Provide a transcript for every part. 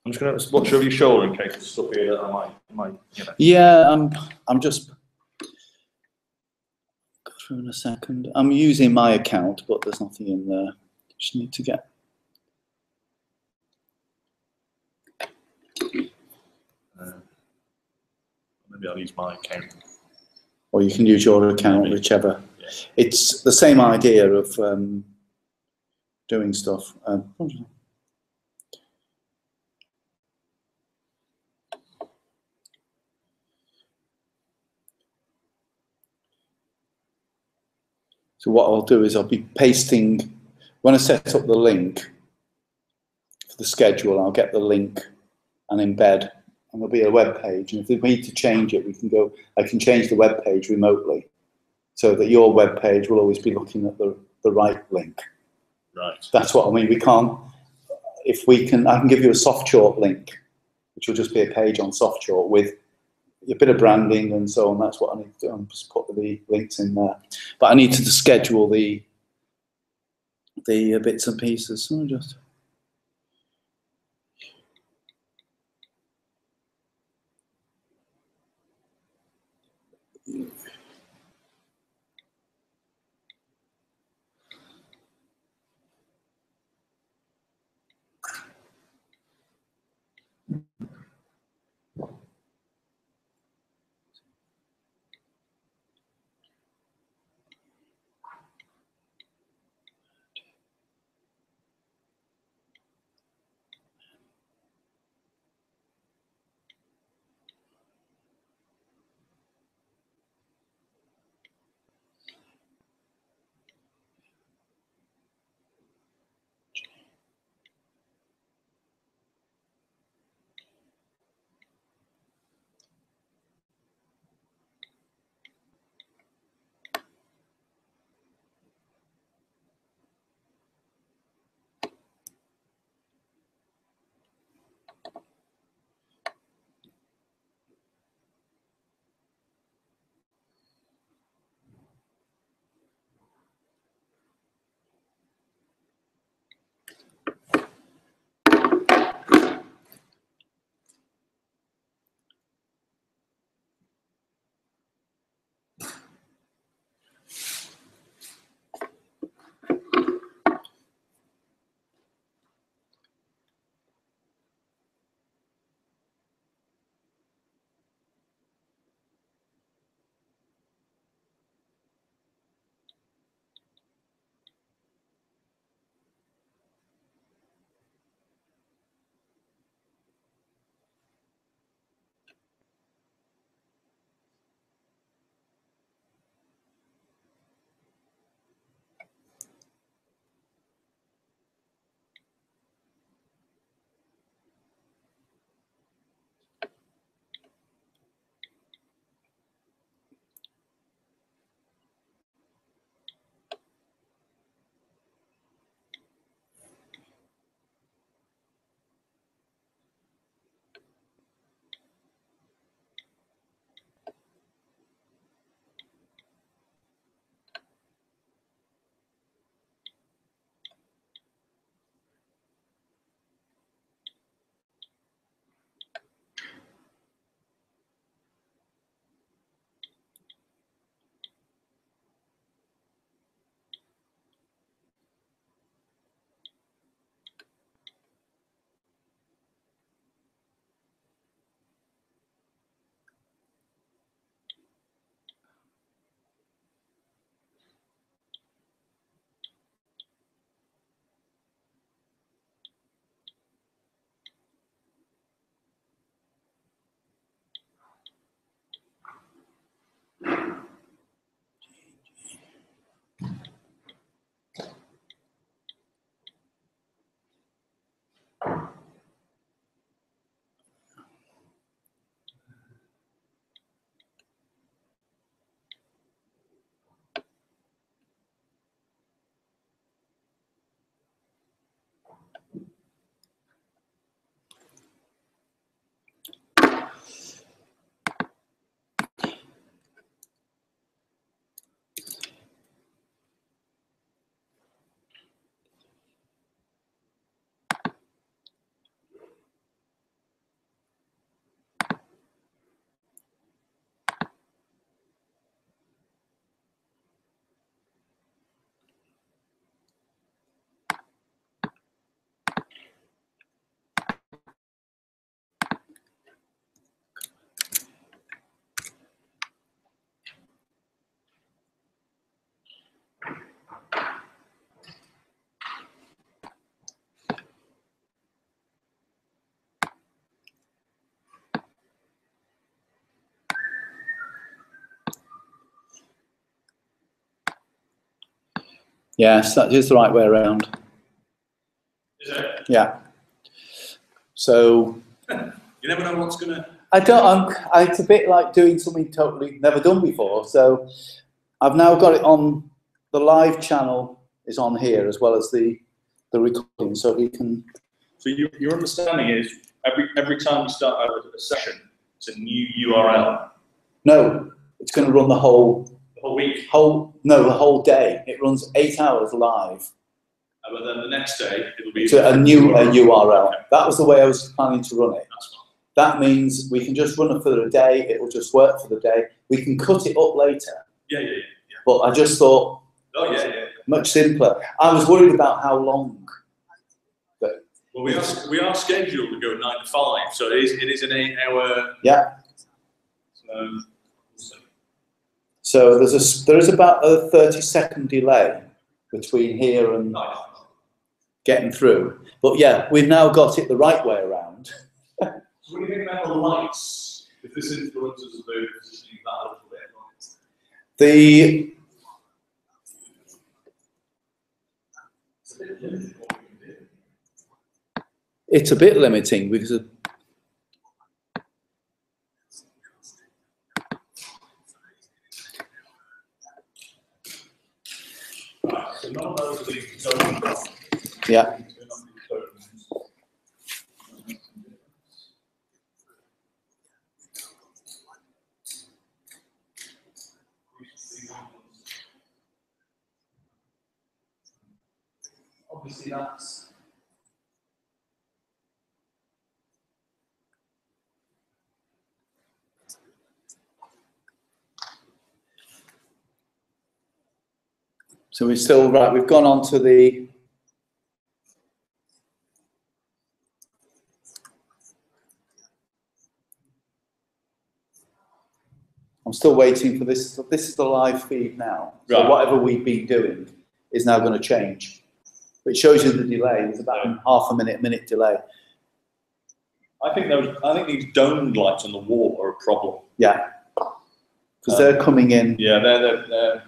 I'm just going to watch over your shoulder in case there's stuff here that I might, you know. Yeah, I'm just go through in a second. I'm using my account, but there's nothing in there. Just need to get. Maybe I'll use my account. Or you can use your account, whichever. Yeah. It's the same idea of doing stuff. So what I'll do is I'll be pasting, when I set up the link for the schedule, I'll get the link and embed, and there'll be a web page. And if we need to change it, we can go, I can change the web page remotely so that your web page will always be looking at the right link. Right. That's what I mean. We can't, if we can, I can give you a SoftShort link, which will just be a page on SoftShort with a bit of branding and so on. That's what I need to do. I'm just put the links in there. But I need to schedule the bits and pieces. So just. Yes, that is the right way around. Is it? Yeah. So You never know what's gonna. I don't. It's a bit like doing something totally never done before. So I've now got it on the live channel is on here as well as the recording, so you can. So your understanding is every time you start a session, it's a new URL. No, it's going to run the whole week. The whole day. It runs 8 hours live. But then the next day it'll be to a new URL. Okay. That was the way I was planning to run it. That's fine. That means we can just run it for the day. It will just work for the day. We can cut it up later. Yeah. But I just thought, Oh yeah. much simpler. I was worried about how long. But Well, we are scheduled to go 9 to 5, so it is an 8-hour. yeah. So So there is about a 30-second delay between here and getting through. But yeah, we've now got it the right way around. So what do you think about the lights? If this influences the positioning that a little bit. It's a bit limiting because of, So none of those are these zones. yeah. Obviously that's. So we're still right. We've gone on to the. I'm still waiting for this. This is the live feed now. So Right. whatever we've been doing is now going to change. It shows you the delay. There's about half a minute delay. I think these domed lights on the wall are a problem. Yeah, because they're coming in. Yeah, they're.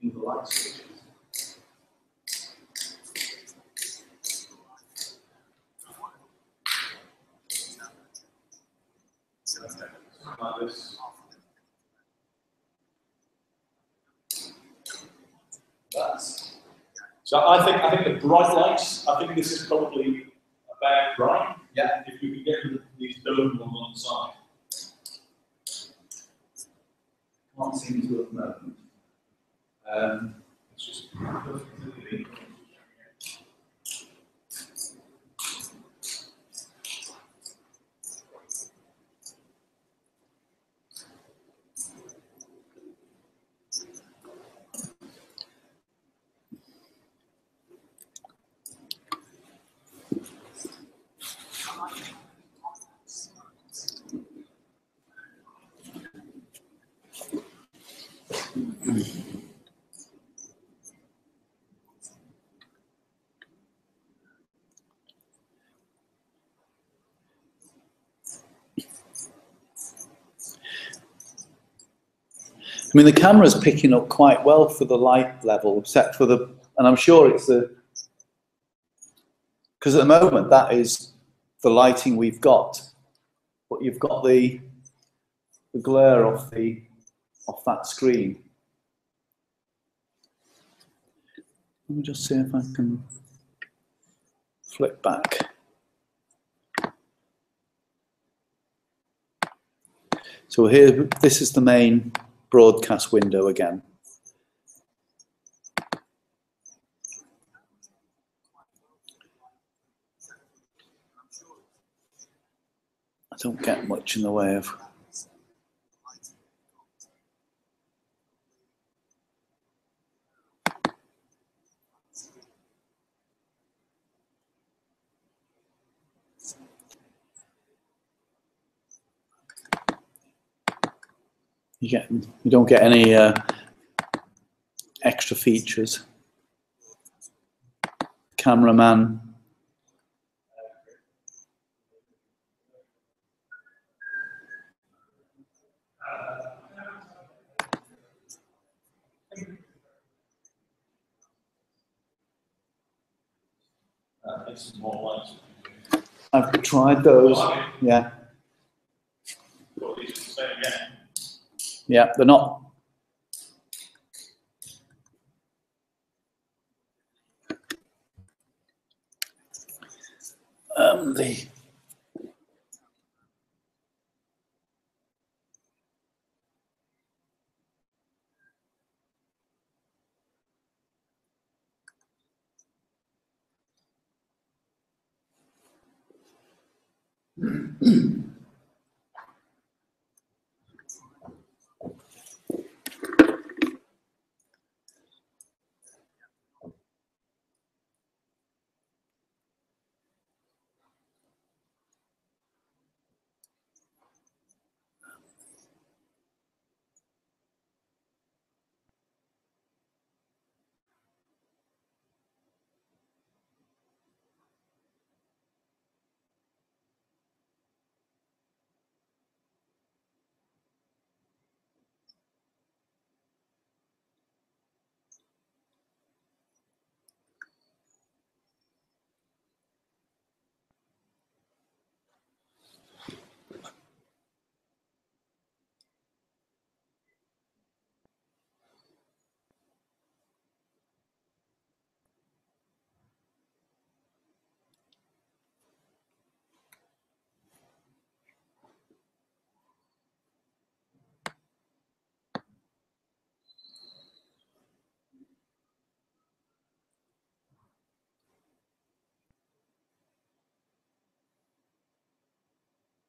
The light switches. Like this. So I think the bright lights. I think this is probably about right. Yeah. If we can get rid of these dome ones on the side. Can't seem to at the moment. It's just. I mean, the camera's picking up quite well for the light level, except for the, and I'm sure it's the, because at the moment that is the lighting we've got, but you've got the glare off that screen. Let me just see if I can flip back. So here, this is the main broadcast window again. I don't get much in the way of. You don't get any extra features. cameraman. Some more lights. I've tried those. Yeah. Well, these are the same again. Yeah, they're not. The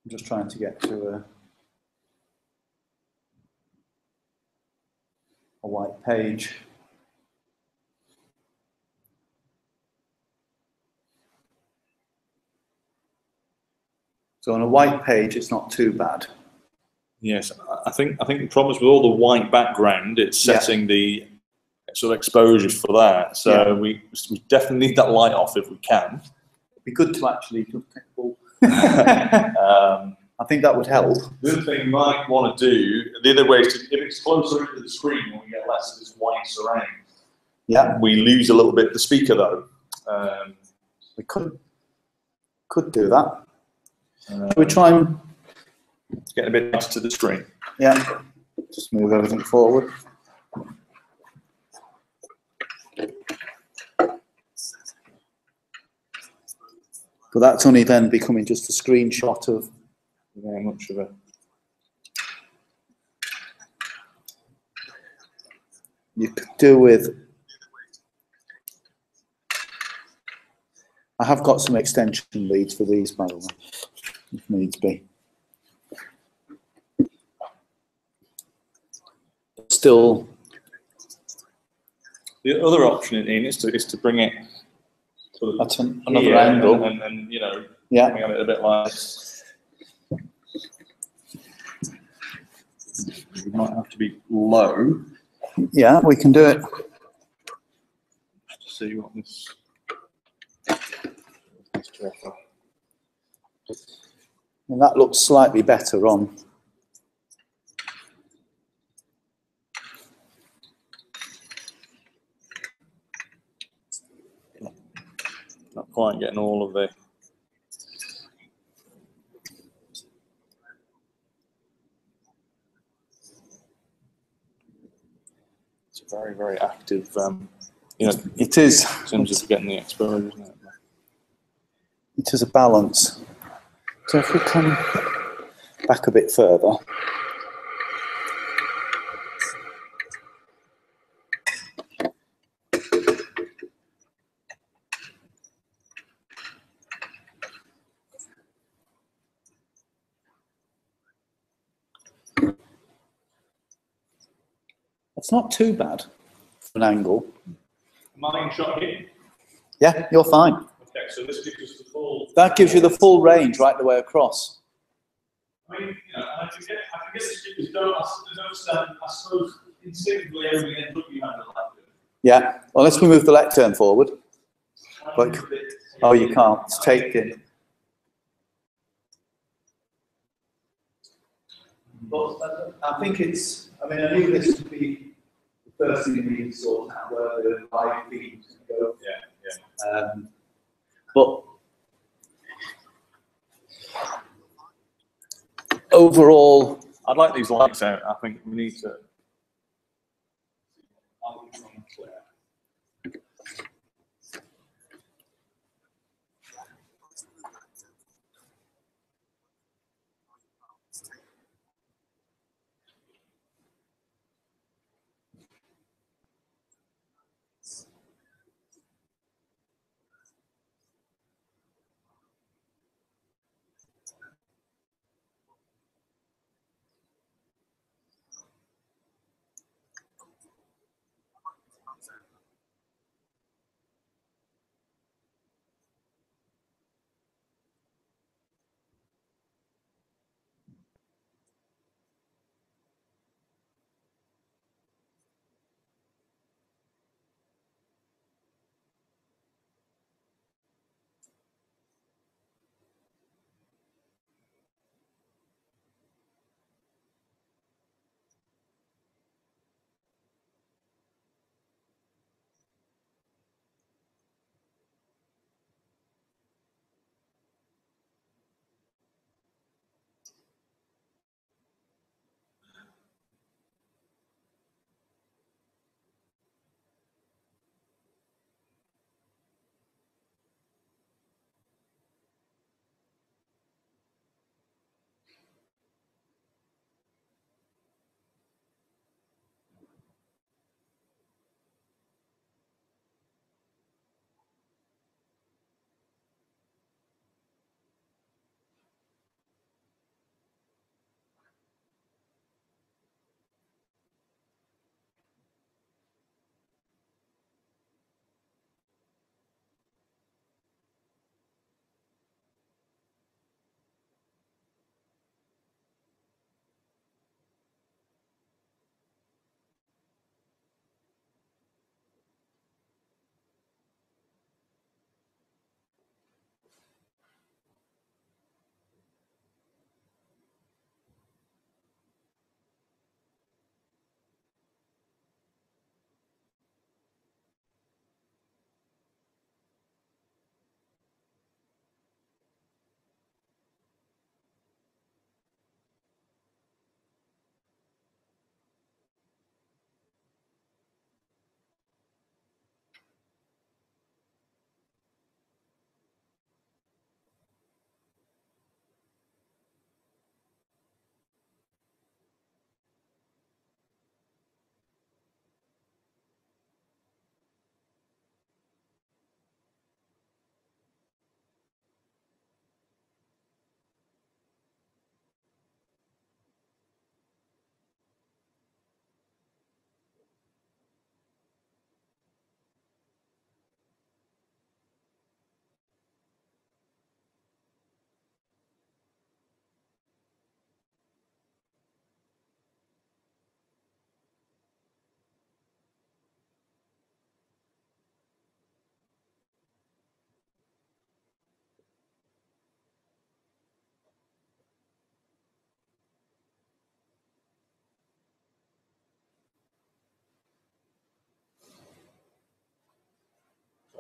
I'm just trying to get to a white page. So on a white page, it's not too bad. Yes, I think the problem is with all the white background, it's setting the sort of exposure for that. So we definitely need that light off if we can. It'd be good to actually do I think that would help. The other thing you might want to do, the other way is to, if it's closer into the screen, when we get less of this white surround, we lose a little bit the speaker though. We could do that. Should we try and get a bit closer to the screen? Yeah, just move everything forward. But that's only then becoming just a screenshot of very much of it. You could do with. I have got some extension leads for these, by the way, if needs be. Still, the other option Ian, is to bring it sort of at another angle, and you know, coming at it a bit like this. We might have to be low. Yeah, we can do it. Just to see what this. And that looks slightly better on. Not quite getting all of the. It's a very, very active, you know, it is. In terms of getting the exposure, isn't it? It is a balance. So if we come back a bit further. It's not too bad for an angle. Am I in shot here? Yeah, you're fine. Okay, so this gives us the full. That gives you the full range right the way across. I mean, you know, I can get the speakers don't understand. I suppose instinctively everybody ends up behind the left. Yeah. Well, let's move the lectern forward. But, oh, you can't, it's taken. But I think it's, I mean, I knew this would be the first thing we need to sort out where the live feed was going to go. Yeah. But overall, I'd like these lights out. I think we need to.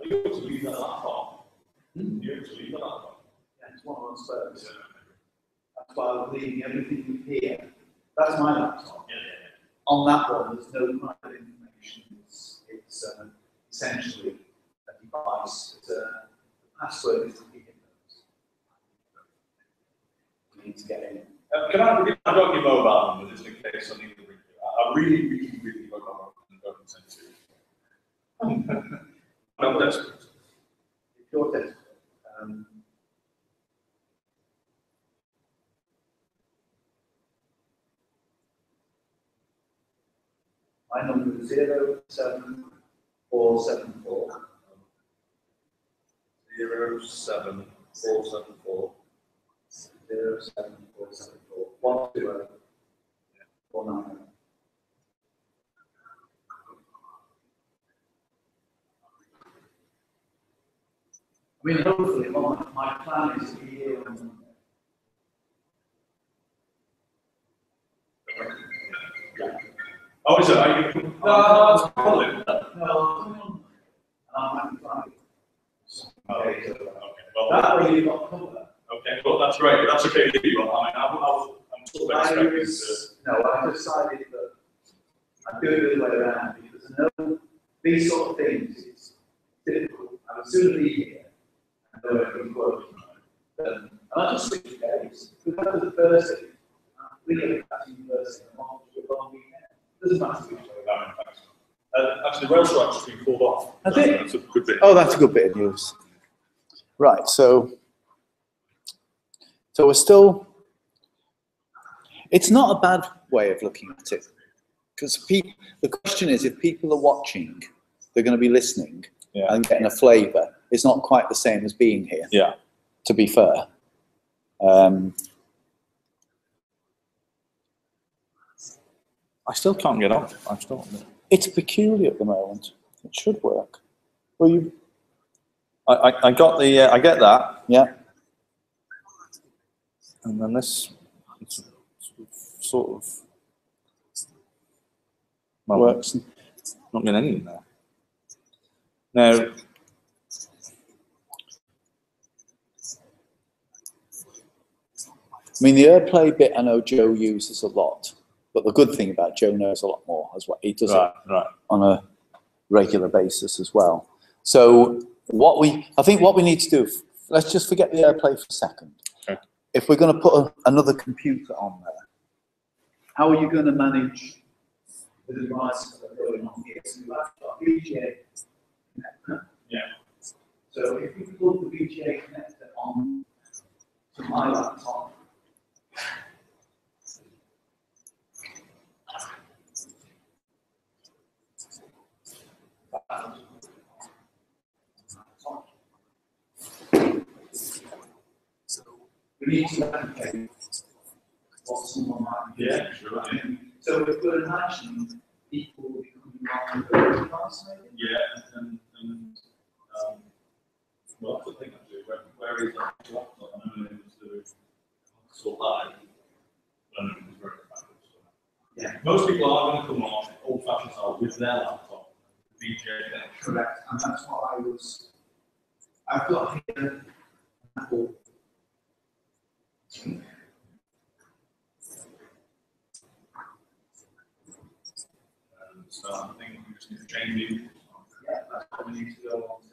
You have to leave that laptop. You have to leave the laptop. yeah, it's one of those photos. That's why I'm leaving everything here. That's my laptop. On that one, there's no private information. It's essentially a device that the password is to be in those. You need to get in. Can I give my dog your mobile number just in case I need to ring you? I really hope I'm not send it to you. I'm desperate. If you're desperate, my number is 07474 07474 07474 120 490. mean, hopefully, my plan is to be here on Monday. Oh, is it? Are you? No, that's probably. No, I'm fine. Okay, well, That way you've got cover. okay, well, that's great. That's okay with you. I mean, I'm sort of expecting to. No, I decided that I'm doing it the way around because I know these sort of things, it's difficult. I would sooner be here and know everything's working. And I just switch days. Because the Thursday, I'm really catching Thursday and I'm off to a long weekend. Doesn't matter which way around. Actually, the rail strike's been called off. Has it? That's a good bit. Oh, that's a good bit of news. Right, so we're still, it's not a bad way of looking at it. Because the question is, if people are watching, they're going to be listening and getting a flavour. It's not quite the same as being here. Yeah. To be fair. I still can't get on. It's peculiar at the moment. It should work. Well, you. I got the. I get that. Yeah. And then this sort of Works. Not getting any in there. Now, I mean, the AirPlay bit I know Joe uses a lot, but the good thing about Joe knows a lot more as well. He does it on a regular basis as well. So I think what we need to do, let's just forget the AirPlay for a second. Okay. If we're going to put another computer on there, how are you going to manage the devices that are going on here? So you have got VGA connector. Yeah. So if we plug the VGA connector on to my laptop, we need to replicate what someone might do. Yeah, sure. So we could imagine people will be coming around the device, maybe? Yeah, and well, I think actually, where is that laptop? I know it was so live. I don't know if it was very fast. Yeah. Most people are going to come on old-fashioned style with their laptop, VGA connection. Correct, and that's what I've got here an Apple. So I think we just need to change it. Yeah, that's what we need to go on to.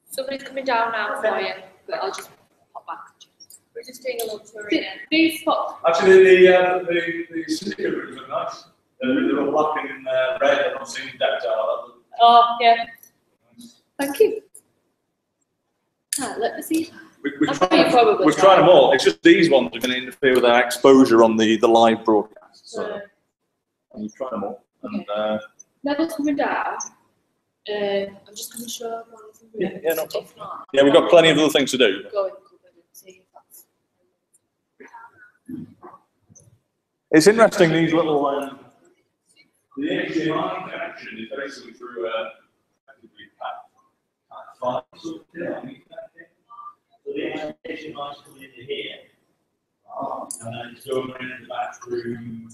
Somebody's coming down now for you, but I'll just pop back. We're just doing a little tour in there. These spots. Actually, the syndicate rooms are nice. They're all black and red. I've not seen decked out. Oh, yeah. Thank you. Ah, let me see. We've I know you probably tried them all. It's just these ones are going to interfere with our exposure on the live broadcast. So we've tried them all. And, Neville's coming down. I'm just going to show one of the rooms. Yeah, no problem. If not, yeah, we've got plenty of other things to do. go in cupboard and see if that's. It's interesting, these little... the HDMI connection is basically through Cat 5. So the HDMI is coming into here. And then it's going in the back through.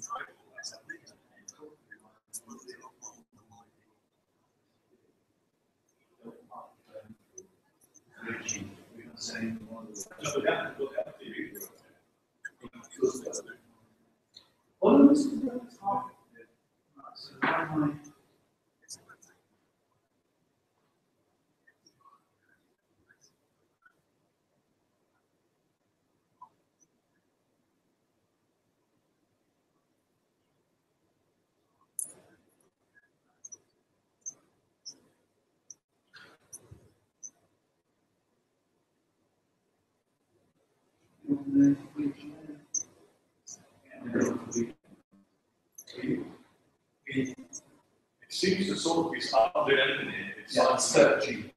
look, we start doing anything here, it's Yeah, like searching.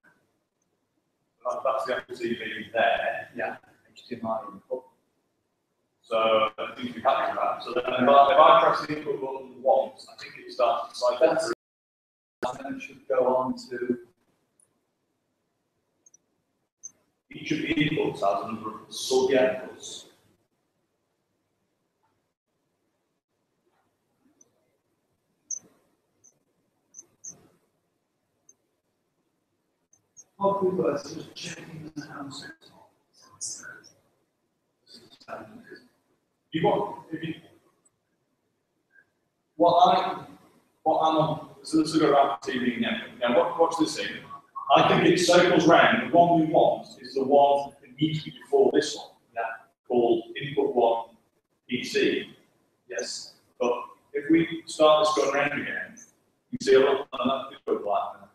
that's the Apple TV there. Yeah, HDMI input. So I think we're happy with that. So then if I press the input button once, I think it starts to cycle That's- through. And then it should go on to, Each of the inputs has a number of sub-inputs. how people are just checking the house. What I'm on, so let's look at Apple TV now. Now, watch this thing. I think it cycles round. The one we want is the one immediately before this one. Yeah. Called input one PC. Yes. But if we start this going round again, you see a lot of that could go black now.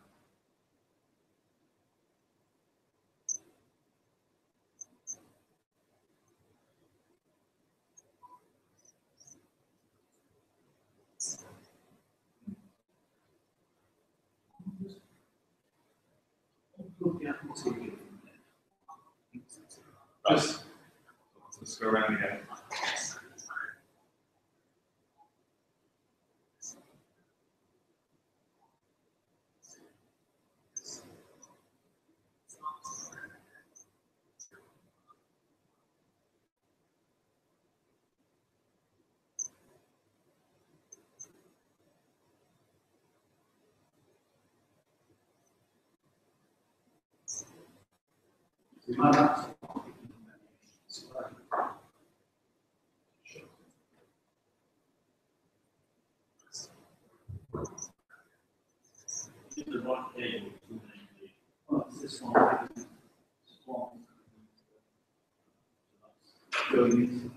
Right. Let's go around again. This one. Going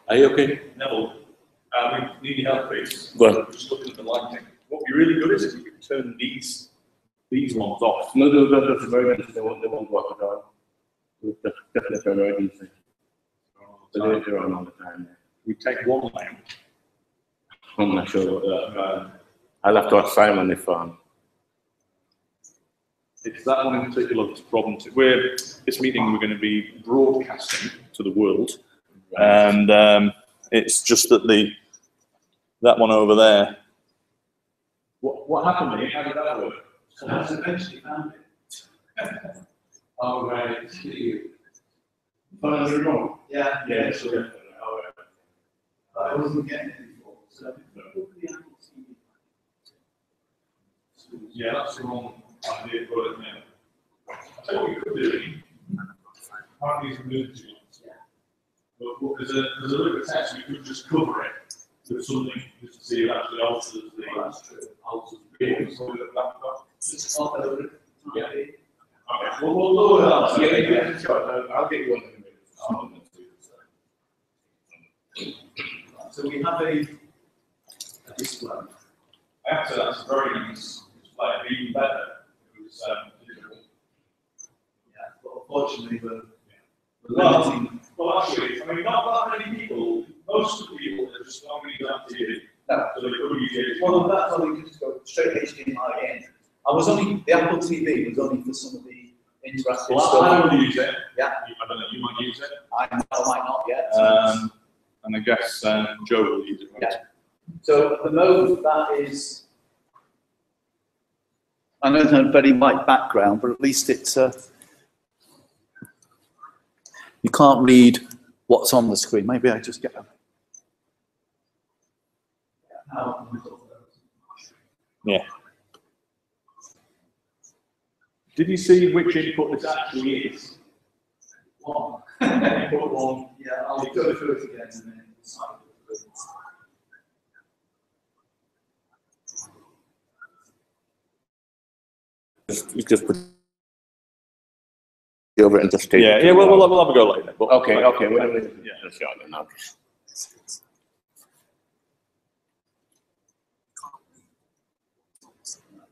Are you okay? No, we need your help, please. Go on. Just looking at the lighting. What would be really good is if we could turn these ones off. No, that's very nice. They won't work at all. That's definitely very emergency. So they're on all the time. We take one lamp. I'm not sure about that. I'll have to ask Simon if It's that one in particular that's a problem. This meeting we're going to be broadcasting to the world, and it's just that that one over there. What happened there? How did that work? So that's eventually found it. Oh, right. Found the remote? Yeah. Yeah, sure. I wasn't getting it before. So I think the Apple TV. Yeah, that's the wrong idea for it now. I tell you what you could do. Apparently, it's moved to ones. Yeah. But there's a little bit of text, we could just cover it with something just to see if it actually alters the. That's true. Alters the video. So that. Just pop it over. Yeah. Okay, we'll lower that. I'll get you one in a minute. So we have a display. I have to say that's a very nice display, it'd be even better. It was digital. Yeah, but unfortunately, we're Well, limiting. well, actually, I mean, not that many people, most of the people are just not going to use that TV. No. So they could use it. Well, that's why we just go straight HDMI in. The Apple TV was only for some of the interactive Well, stuff. I don't use it. Yeah. I don't know, you might use it. I might not yet. And I guess Joe will use it. Yeah. So at the moment, that is. I know it's a very white background, but at least it's. You can't read what's on the screen. Maybe I just get. Yeah. Did you see which input this actually is? One. Input one. Yeah, I'll go through it again in a minute. just put over and just take. Yeah, we'll have a go later. But, Okay, whatever. Yeah, that's all then. I'll just-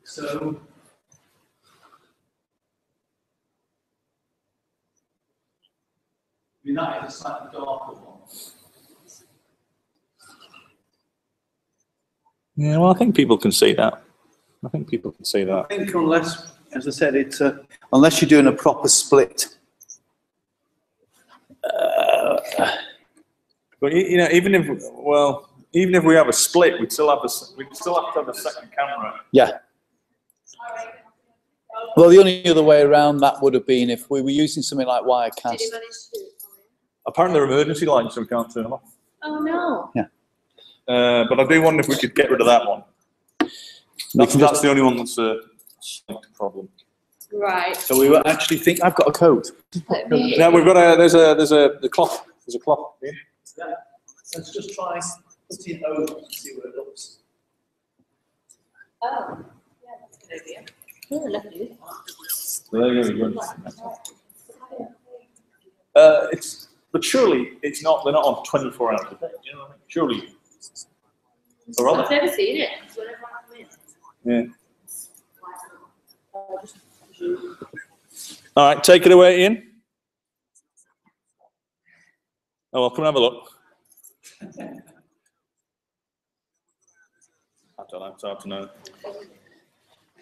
So. I mean, that is a slightly darker one. Yeah, well, I think people can see that. I think people can see I that. think unless, as I said, it's unless you're doing a proper split. But you know, even if we have a split, we'd still have to have a second camera. Yeah. Well, the only other way around that would have been if we were using something like Wirecast. Did you manage to do it? Apparently, they're emergency lights, so we can't turn them off. Oh, no. But I do wonder if we could get rid of that one. That's the only one that's a slight problem. Right. So we were actually think I've got a coat. Let me. Now we've got there's a cloth. There's a cloth. Yeah. Yeah, let's just try putting it over and see what it looks. Oh, yeah, that's a good idea. Oh, lovely. There you go. But surely it's not. They're not on 24 hours a day. You know what I mean? Surely. Or are I've they? never seen it. It's whenever I'm in. Yeah. All right, take it away, Ian. Oh, well, come and have a look. I don't know. It's hard to know.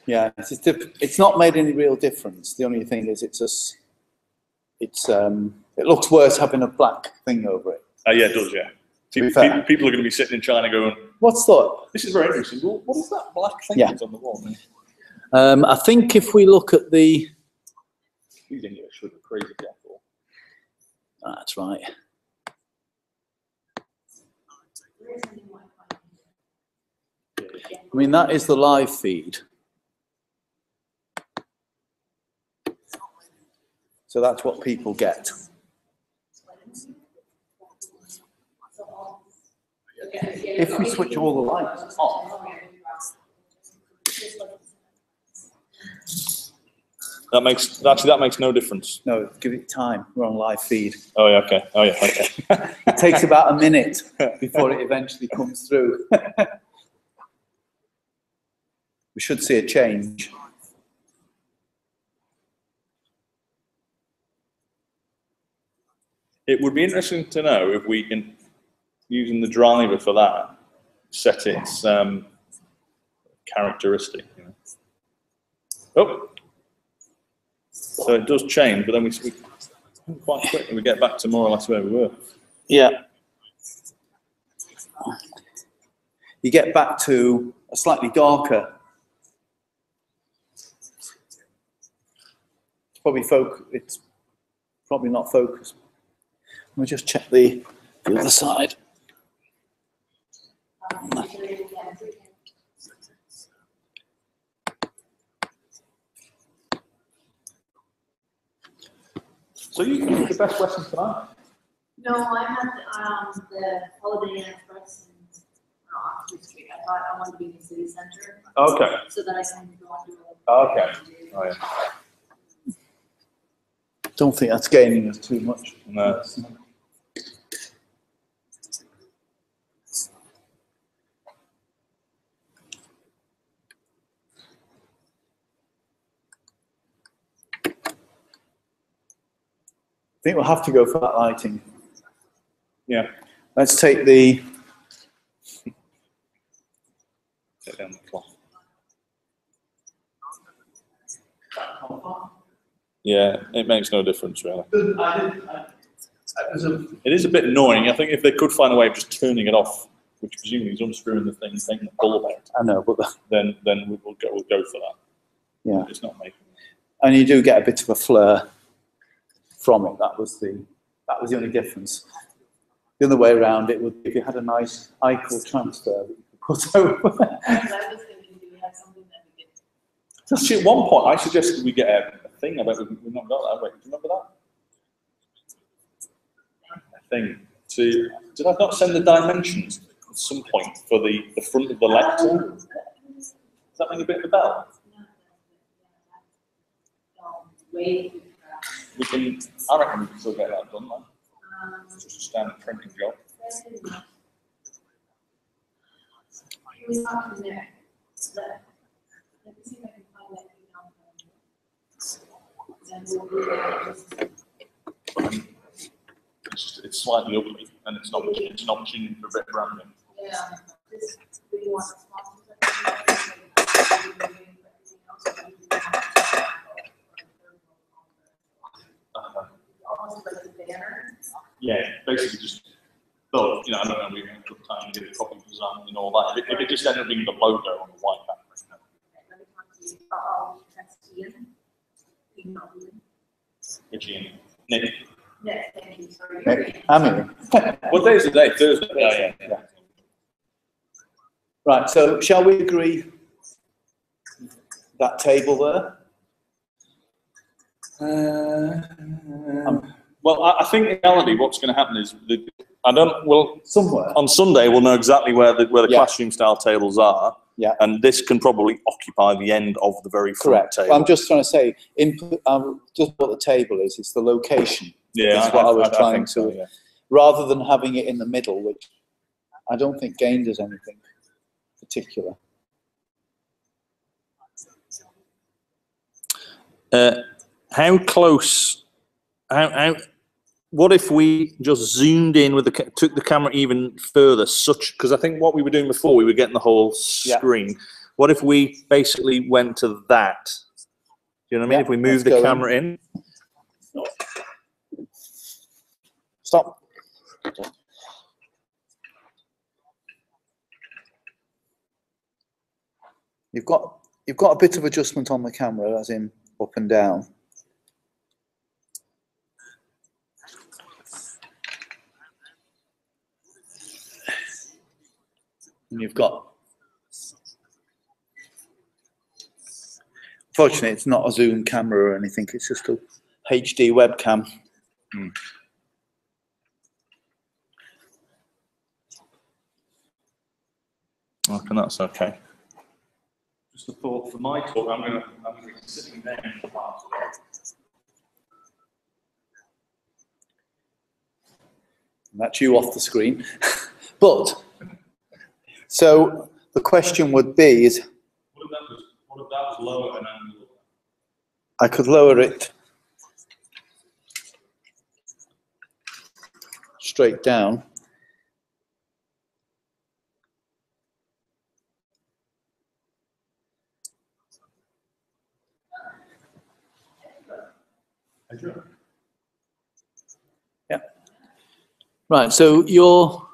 Yeah, it's not made any real difference. The only thing is it looks worse having a black thing over it. Yeah, it does. Yeah. be fair. People are going to be sitting in China going, What's that? "This is very interesting. Well, what is that black thing Yeah. that's on the wall?" I think if we look at the, These English with a crazy careful. that's right. I mean, that is the live feed. So that's what people get. If we switch all the lights off, That makes no difference. no, give it time. We're on live feed. Oh yeah, okay. Oh yeah, okay. It takes about a minute before it eventually comes through. We should see a change. It would be interesting to know if we can, using the driver for that, set its characteristic. You know. Oh, so it does change, but then we quite quickly we get back to more or less where we were. Yeah. You get back to a slightly darker. It's probably not focused. Let me just check the other side. So you the Best Western tonight? No, I had the Holiday Inn Express in Oxford Street. I thought I wanted to be in the city centre Okay. so that I can go on to Okay. Oh yeah. Don't think that's gaining us too much. No. I think we'll have to go for that lighting. Yeah. Let's take the, Take down the cloth. Yeah, it makes no difference really. It is a bit annoying. I think if they could find a way of just turning it off, which presumably is unscrewing the thing, taking the bulb out, I know, but then we'll go for that. yeah. It's not making. And you do get a bit of a flare from it. That was the only difference. The other way around, it would if you had a nice Eichel transfer that you could put over. I was thinking, do we have something that we could? Actually, at one point, I suggested we get a thing. I bet we've not got that. Wait, do you remember that? A thing. Did I not send the dimensions at some point for the front of the lectern? Does that ring a bit of a bell? way. We can, I reckon we can still get that done, man. It's just a standard printing job. It was not in there. Let me see if I can find that email. And we'll do that. It's slightly ugly, and it's an opportunity for a bit of branding. Yeah, this, we want almost like a banner. Yeah, basically just, well, you know, I don't know, we can put time to get it properly designed and all that. If it just ended up being the logo on the white background. Let me talk to you. I'll text Ian. Email you. Which Ian? Nick. Yes, thank you. Sorry. Nick, I'm in. What day is the day? Thursday. Yeah. Right, so shall we agree that table there? Well, I think in reality, what's going to happen is Somewhere. on Sunday we'll know exactly where the Yeah. classroom style tables are. Yeah. And this can probably occupy the end of the very front Correct. table. Well, I'm just trying to say, just what the table is, it's the location. Yeah, That's what I was trying think so, to, yeah. rather than having it in the middle, which I don't think gained us anything particular. How close? What if we just zoomed in with took the camera even further? Because I think what we were doing before, we were getting the whole screen. Yeah. What if we basically went to that? Do you know what I mean? Yeah, if we move the camera in. Stop. You've got a bit of adjustment on the camera, as in up and down. And you've got, fortunately, it's not a zoom camera or anything. It's just a HD webcam. Okay, that's okay. Just a thought for my talk. I'm going to be sitting there in the class. And that's you off the screen. But so the question would be: is what if that was lower an angle? I could lower it straight down. Yeah. Right. So you're.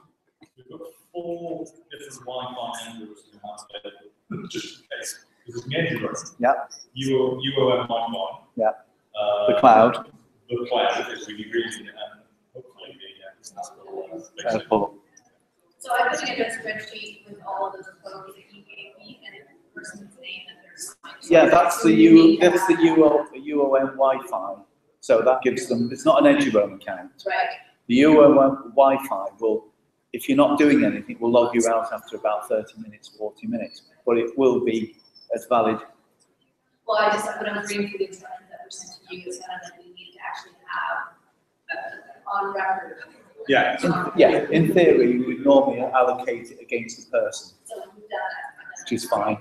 We've got 4 different Wi-Fi angles in our just in case. There's an edge room. Yeah. UOM Wi-Fi. Yeah. The cloud. The cloud is really reading it and hopefully the So I put together a spreadsheet with all of those photos that you gave me and the person's name that they're signed. Yeah, that's the UOM Wi-Fi. So that gives them. It's not an EduRoam account. Right. The UOM Wi-Fi will, if you're not doing anything, will log you out after about 30 minutes, 40 minutes. But it will be as valid. Well, I just, when I was reading through the instructions that were sent to you, it sounded like we need to actually have on record. Yeah. In theory, we would normally allocate it against the person, So we've done that. which is fine.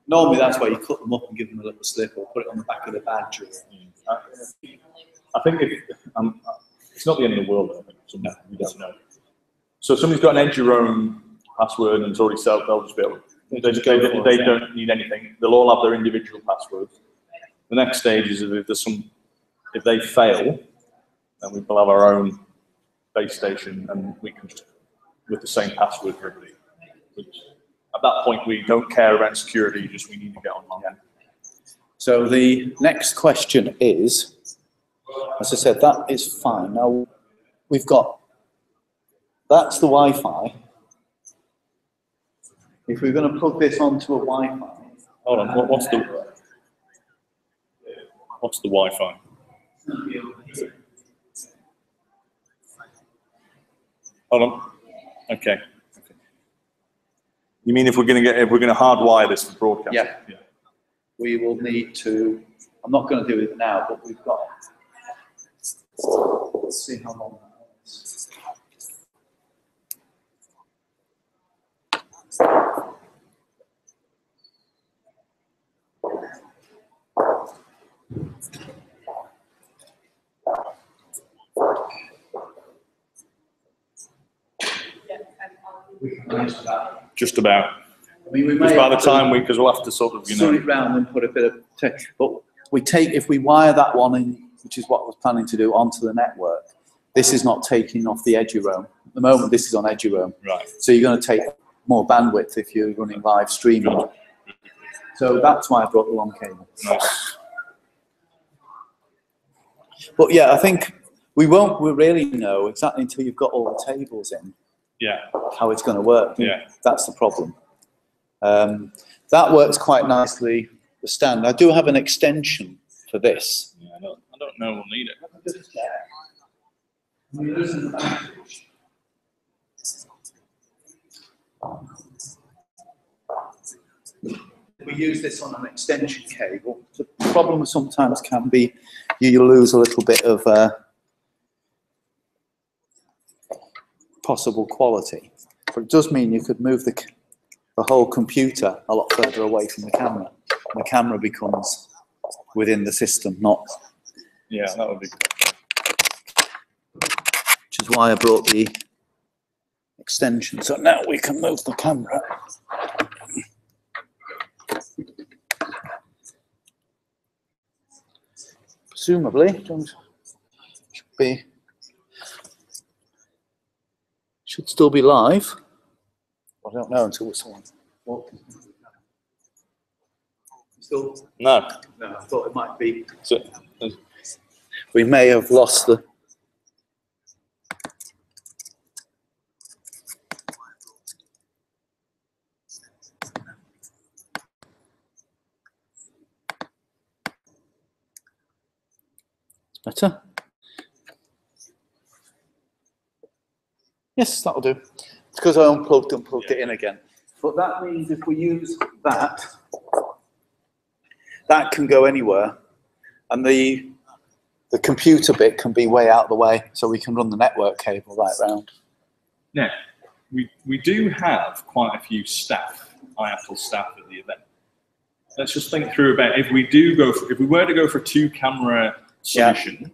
Normally, that's why you cut them up and give them a little slip or put it on the back of the badge. I think it's not the end of the world. I think we don't know. So if somebody's got an EduRoam password and it's already set up, they'll just be able. They don't need anything. They'll all have their individual passwords. The next stage is if they fail, then we will have our own base station and we can just with the same password for everybody. At that point, we don't care about security. We need to get online. Yeah. So the next question is, as I said, that is fine. Now we've got that's the Wi-Fi. If we're going to plug this onto a Wi-Fi, hold on. What's the Wi-Fi? Hold on. Okay. You mean if we're going to hardwire this for broadcast? Yeah. We will need to I'm not going to do it now, but we've got. Let's see how long that is. We can manage that. Just about. I mean, we Because may by the have to time because we'll have to sort of, turn it round and put a bit of text. But we take, if we wire that one in, which is what I was planning to do, onto the network, this is not taking off the EduRoam. At the moment, this is on EduRoam. Right. So you're going to take more bandwidth if you're running live streaming. So that's why I brought the long cable. Nice. But yeah, I think we won't really know exactly until you've got all the tables in Yeah. how it's going to work. Yeah. That's the problem. That works quite nicely, the stand. I do have an extension for this. Yeah, I don't know we'll need it. I mean, there's an advantage. We use this on an extension cable. The problem sometimes can be you lose a little bit of possible quality. But it does mean you could move the whole computer a lot further away from the camera. The camera becomes within the system, not. Yeah, that would be good. Which is why I brought the extension. So now we can move the camera. Presumably, should still be live. I don't know until someone walks. Still? No. No, I thought it might be. So, We may have lost the. Better? Yes, that'll do. It's because I unplugged and plugged it in again. But that means if we use that, that can go anywhere. And the computer bit can be way out of the way, so we can run the network cable right round. now, we do have quite a few staff, IATL staff at the event. Let's just think through about if we were to go for a 2-camera solution,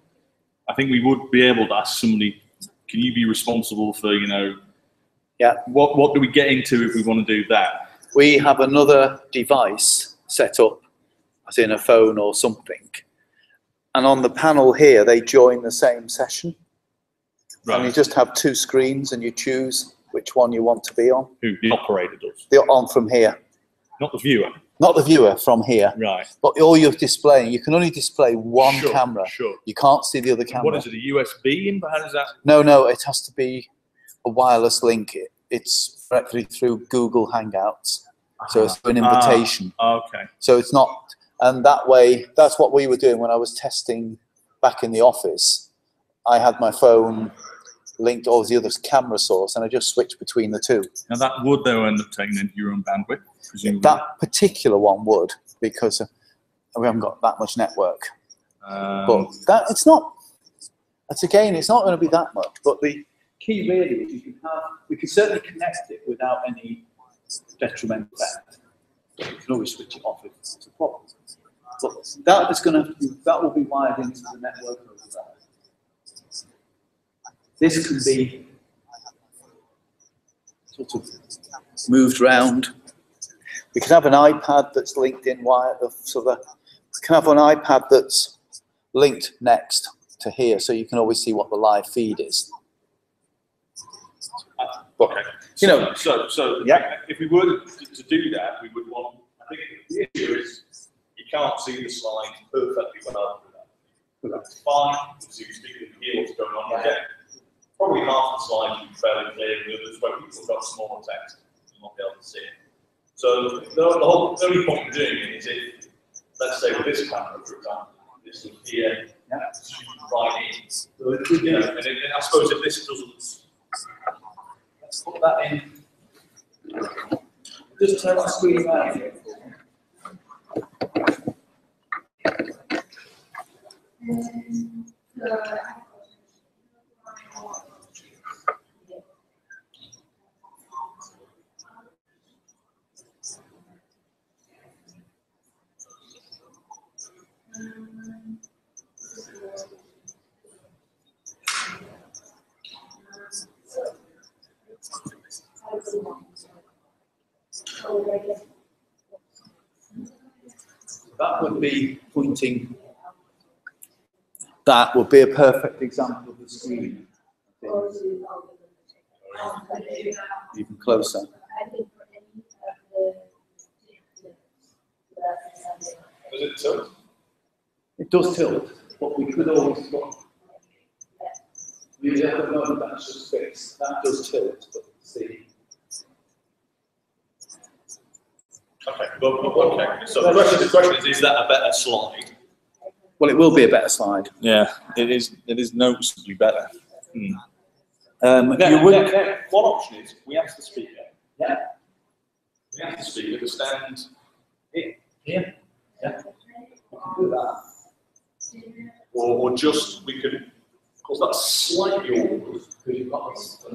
I think we would be able to ask somebody, can you be responsible for, what do we get into if we want to do that? We have another device set up, as in a phone or something. And on the panel here, they join the same session. Right. And you just have 2 screens and you choose which one you want to be on. Who the operator does, They're on from here. not the viewer. Not the viewer, from here. Right. But all you're displaying, you can only display one Sure, camera. Sure. You can't see the other camera. What is it? A USB in? How does that? No, it has to be a wireless link. It's directly through Google Hangouts. So it's an invitation. Okay. So it's not, and that way, that's what we were doing when I was testing back in the office. I had my phone linked to the other camera source, and I just switched between the 2. Now that would though end up taking into your own bandwidth, presumably. That particular one would, because we haven't got that much network. But that it's not. That's again, it's not going to be that much. But the key really is we can certainly connect it without any detrimental effect. You can always switch it off if it's a problem. But that will be wired into the network over there. This can be sort of moved round. We can have an iPad that's linked in wired. We can have an iPad that's linked next to here, so you can always see what the live feed is. Okay. So Yeah. if we were to do that, we would want. I think the issue is you can't see the slide perfectly well after that. That's fine. So you can hear what's going on. Okay. Probably half the slides will be fairly clear, and the others where people have got smaller text, you'll not be able to see it. So the only point in doing it is if, let's say with this camera, for example, this is here, right in. So it could, and I suppose if this doesn't. Let's put that in. Just turn the screen around here. That would be pointing. That would be a perfect example of the screen. Even closer. Does it tilt? It does tilt, but we could always look. We at the moment that's just fixed. That does tilt, but see. Okay, okay. So the question is that a better slide? Well, it will be a better slide. Yeah, it is noticeably better. You would. One option is we ask the speaker. Yeah. We ask the speaker to stand here. Yeah. We can do that. Or just we could. Of course, that's slightly awkward because you've got this. But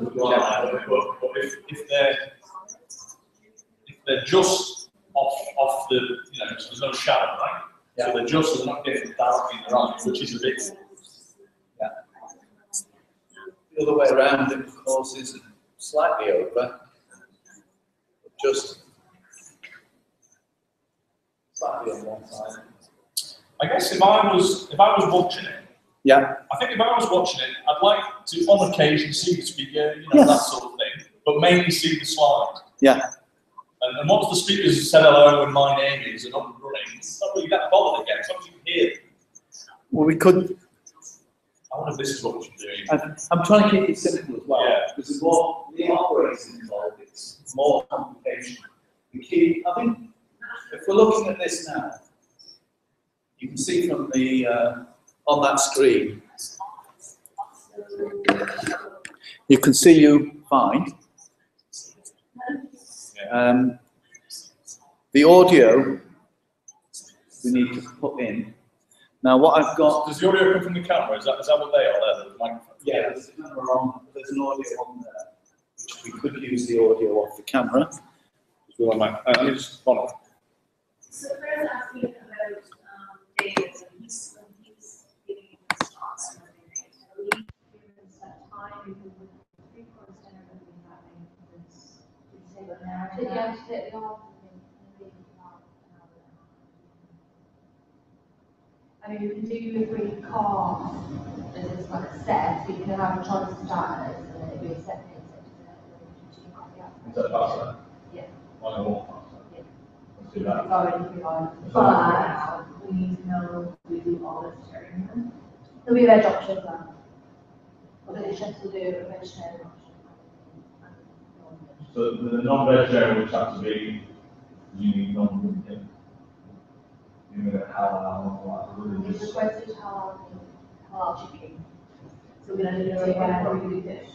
if they're just off the, so there's no shadow, right? Yeah. So they're not getting dark in their eyes, which is a bit. Yeah. The other way around, it, of course, is slightly over, just slightly on one side. I guess if I was watching it, yeah. I think if I was watching it, I'd like to on occasion see the speaker, that sort of thing, but mainly see the slide. Yeah. And once the speakers said hello and my name is and up and running, it's not really that bothered again, as long as you can hear them. Well, we could. I wonder if this is what we should do. I'm trying to keep it simple as well, Yeah. because the more the operating involved, it's more complication. The key, I think, if we're looking at this now, you can see from the on that screen, you can see you fine. The audio we need to put in. Now, what I've got. Does the audio come from the camera? Is that what they are there? The microphone? Yeah, there's a camera on. There's an audio on there. Which we could use the audio off the camera. Let me just follow. So Fred's asking about David when he's giving his talks and everything. So we give him some time because the 3/4 dinner will be happening this. Say what now? I mean, you can do a brief call as it's like a set, so you can have a choice of starters and then it'll be a set piece. Is that faster? Yeah. I don't want faster. Yeah. Let's do that. But we need to know we do all this during them. There'll be veg options then. But the chefs will do a vegetarian option. So the non-vegetarian which has to be non-vegetarian. We requested halal chicken. So we're going to do whatever we do fish.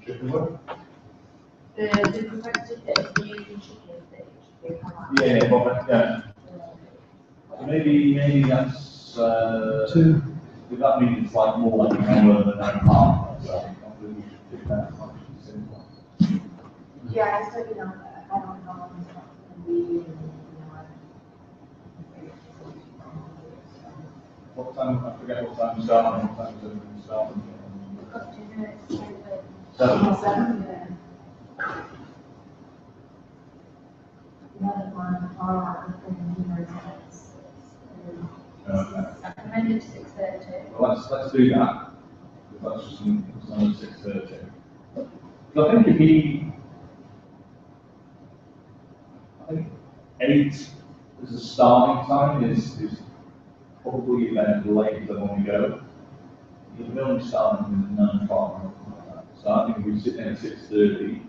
Chicken what? The requested fish, we're using chicken fish. Yeah. So maybe that's two. Does that mean it's like more like an hour than an hour? So I think we should pick that much simpler. Yeah, so I don't know. What time? I forget what time to start and what time to start. We've got 2 minutes. 7. Yeah. Another one, recommended 6:30. Well, let's do that. That's just on 6:30. I think I think 8 as a starting time is probably then later than when we go. You can only start at 9 o'clock. So I think if we sit in at 6:30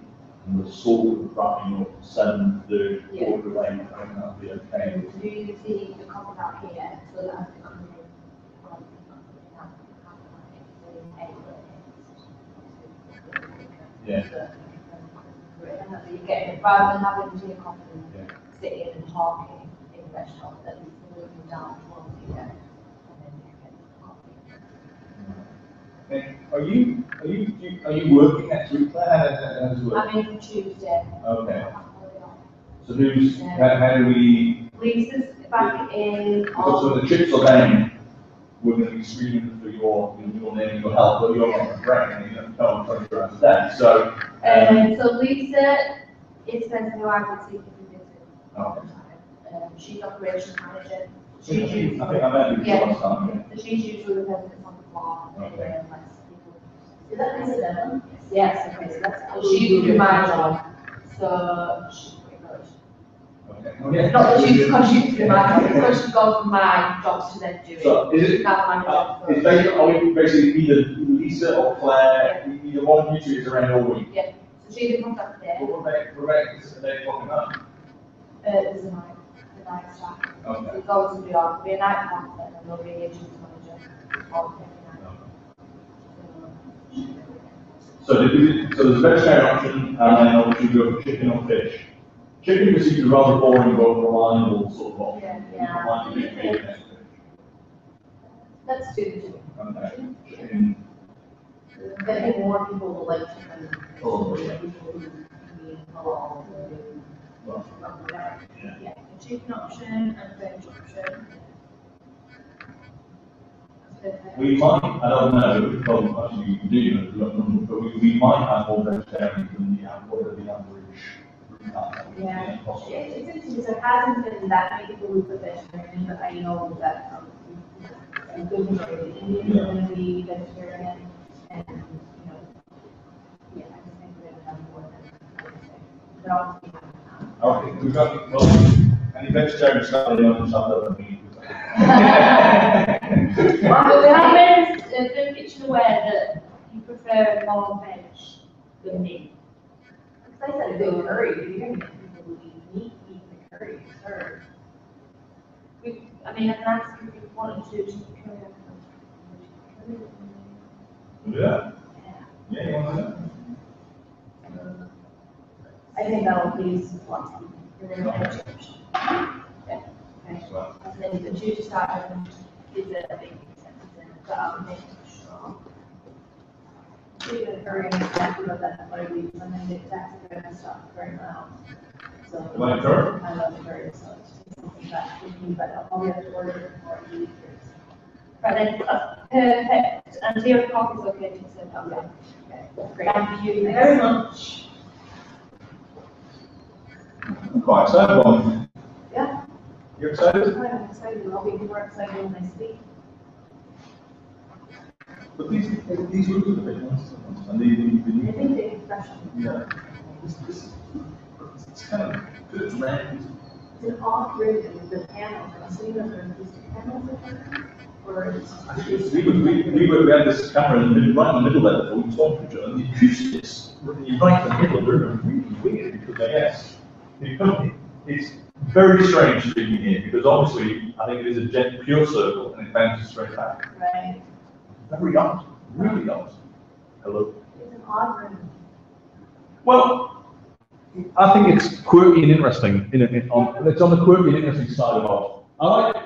and we're sort of wrapping up 7:30, quarter to 8, I think that'll be okay. Do you see the copy out here so that I can come in from Yeah. So you get it rather than having 2 copies. Yeah. sitting and talking in the restaurant, then we can move them down to one seat there. And then you can get coffee. Are you working next week, Claire? How does it work? I'm in for Tuesday. Okay. So how do we, Lisa's back in so on, the chips are down, we're going to be screening for your name and your health, but you're not brain, and you don't know 24 hours a day. So, so Lisa is person who I would see if we visit all the time. She's operations manager. I think I met you Yeah. last time. So she's usually the person that's on the floor. Okay. Is that Lisa Devon? Yes, okay, so that's, she used to do my job, so she's pretty good. Okay. Oh, yeah. Not that she's, because she used to do my job, it's because she's gone from my jobs to then doing. So is it, That manager. it's basically, are we basically either Lisa or Claire, either one of you two is around all week? Yeah, so she's in contact today, What are they talking about? there's a night staff. Okay. So it's always to be on, be a night manager, and then there'll be a agent manager, all every night. So there's a vegetarian option, and then obviously you go for chicken or fish. Chicken is usually rather boring, but reliable sort of option. Yeah. Like you do fish. Let's do the two. Okay. Chicken. I think more people will like chicken. Probably. People who eat halal, who do Well, yeah, a chicken option and a veg option. we might, I don't know, well, actually you do, but we might have more vegetarians than the average. Yeah, it's interesting, so it hasn't been that many people who put vegetarian, but I know that, a good majority of Indians are gonna be vegetarian, and, you know, yeah, I just think we're gonna have more than, but obviously. Okay, we've got, well, any vegetarian stuff, they don't stop that meat. Well, have been pitched aware that you prefer more veg than meat. Because I said a good curry, but you're gonna get people who eat meat, eat the curry, sure. I mean, I can ask if you wanted to do chicken curry. Yeah. Yeah, you want to I think that'll please lots of people. And then veg option. Yeah, okay. Well, And then the two to start with is a big sentence, but I'll make sure. We're gonna hurry and start about that for a week, and then get back to go and start very well. So. You like curry? I love the curry, so it's just something that we can, but I'll probably have to order it for a week. Right then, perfect, and your coffee's okay to send out, yeah. Okay, great. Thank you very much. I'm quite excited, Bob. Yeah. You excited? I'm excited, I'll be more excited when I speak. But these look at the big ones, and I think the impression. yeah. It's kind of good, man. It's an off grid with the panels, I'm assuming those are acoustic panels or it's. We had this camera in the middle, right in the middle there before we talked to each other, and the acoustics, right in the middle of the room, really weird, because I guess, it's very strange speaking here, because obviously, I think it is a pure circle, and it bounces straight back. Right. Very odd, really odd. Hello? It's an odd room. Well, I think it's quirky and interesting. It's on the quirky and interesting side of art. I like it.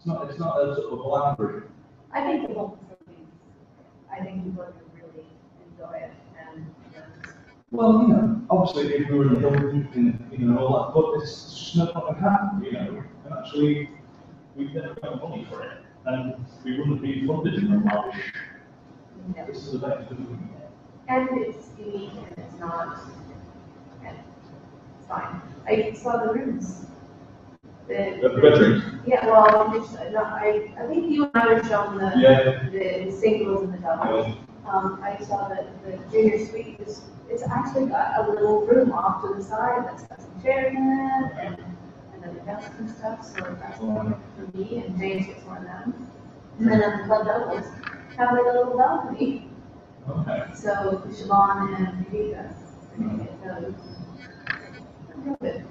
It's not a sort of bland room. I think the whole facility, I think people would really enjoy it and. Well, you know, obviously if we were in the building and all that, but it's just not going to happen, you know. And actually, we've never got money for it, and we wouldn't be funded in the lavish. Yeah. This is a better thing. And it's unique and it's not, okay, it's fine. I saw the rooms. The bedrooms. Yeah, well, I think you and I were showing Yeah. the singles and the doubles. I saw that the junior suite it's actually got a little room off to the side that's got some chairs in it and then the desk and stuff, so that's one for me and James gets one of them. And then the club doubles have like a little balcony, Okay. so Siobhan and Vika. Good.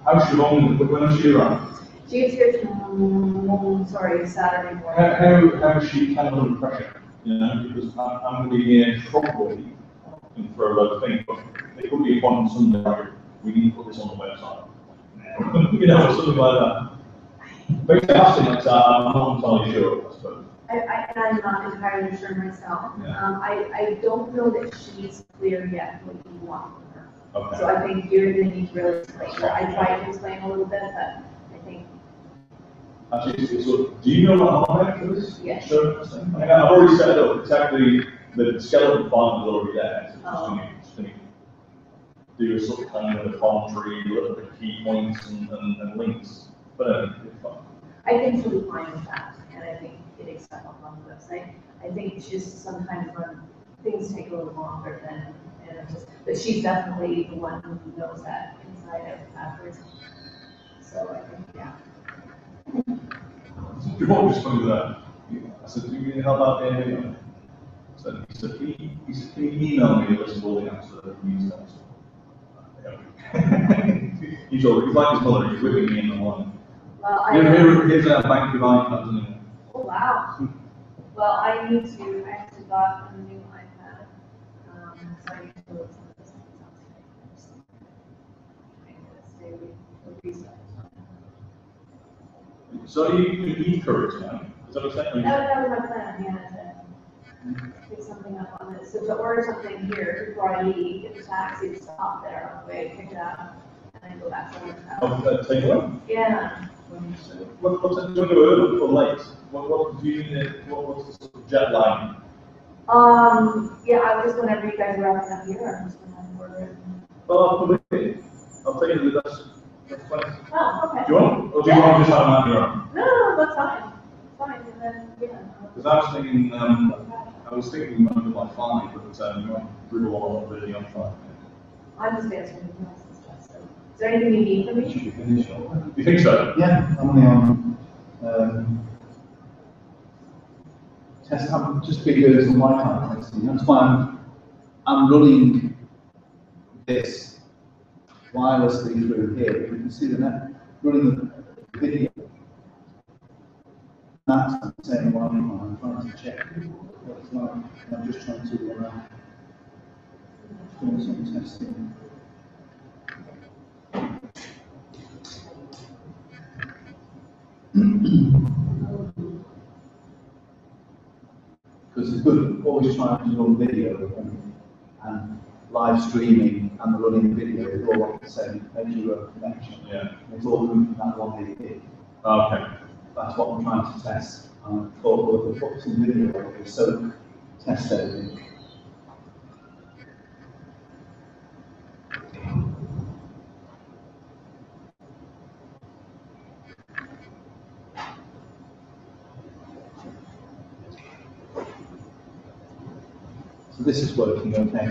How's Siobhan, when is she around? She's here tomorrow, sorry, Saturday morning. How is she kind of under pressure? You know, because I'm going to be here probably for a lot of things, but it could be one Sunday. we need to put this on the website. You know, something like that. Maybe that's like that, I'm not entirely sure, I suppose. I'm not entirely sure myself. Yeah. I don't know that she's clear yet what you want from her. Okay. So I think you're gonna need to really explain her. I tried to explain a little bit, but I think, Actually, so, do you know what I'm at for this? Yes. Sure. I've already set it up, it's actually, the skeleton farm is already there, so just gonna do a sort of kind of a commentary, look at the key points and links, but it's fun. I think she'll be fine with that, and I think getting stuff up on the website. I think it's just sometimes when things take a little longer than, and it's just, but she's definitely the one who knows that inside out backwards. So I think, yeah. What was funny that? I said, do you help out there? So he said, can you email me a list of all the answers that you use that? He's like his mother, he's whipping me in the morning. Well, Here's a bank of iPads, isn't it? Oh, wow. Well, I actually got a new iPad. So I need to look some of this stuff. Stay with research. So you can e-courage now, is that what you're saying? That was my plan, yeah, to pick something up on this. So to order something here before I leave, get the taxi to stop there on the way, pick it up, and then go back somewhere else. Take away? Yeah. What's it doing early or late? What's the sort of jet lag? Yeah, I was just whenever you guys were wrapping up here, I'm just gonna order it. Oh, I'll tell you the best place. Oh, okay. Do you want? Or do you want to just have them on your own? No, that's fine. It's fine, and then, yeah. Because I was thinking maybe like 5, but you went through a lot of really on 5. I'm just answering the emails and stuff, so. Is there anything you need from me? Should be finished. You think so? Yeah, I'm only on, test, I'm just videos on my kind of testing. That's why I'm running this wirelessly through here. You can see the net, running the video. That's the same one I'm trying to check what it's like. I'm just trying to do some testing. Because it's good, always trying to run video and live streaming and running video is all like the same edge connection. Yeah. It's all coming from that one video. Okay. That's what I'm trying to test. I thought, well, if I put some video on it, so test everything. So this is working okay.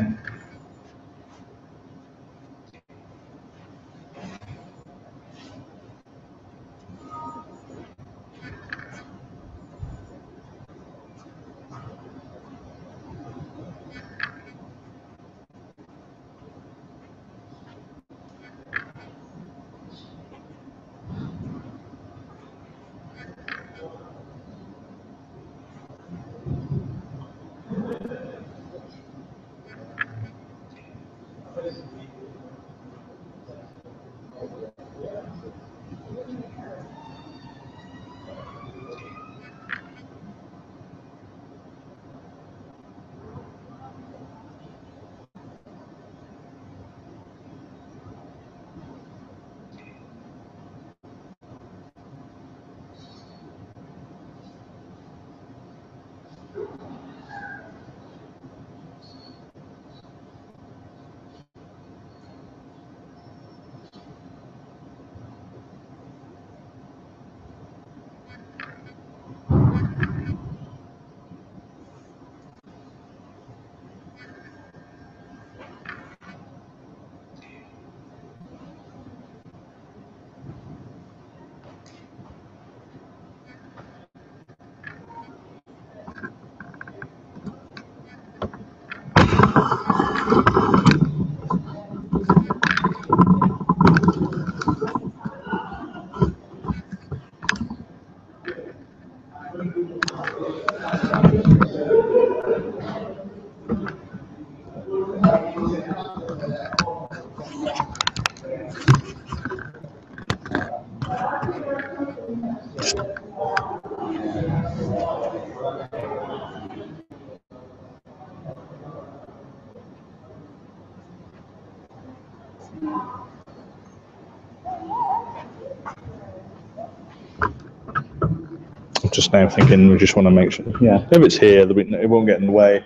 Just now thinking, we just want to make sure. Yeah. If it's here, it won't get in the way.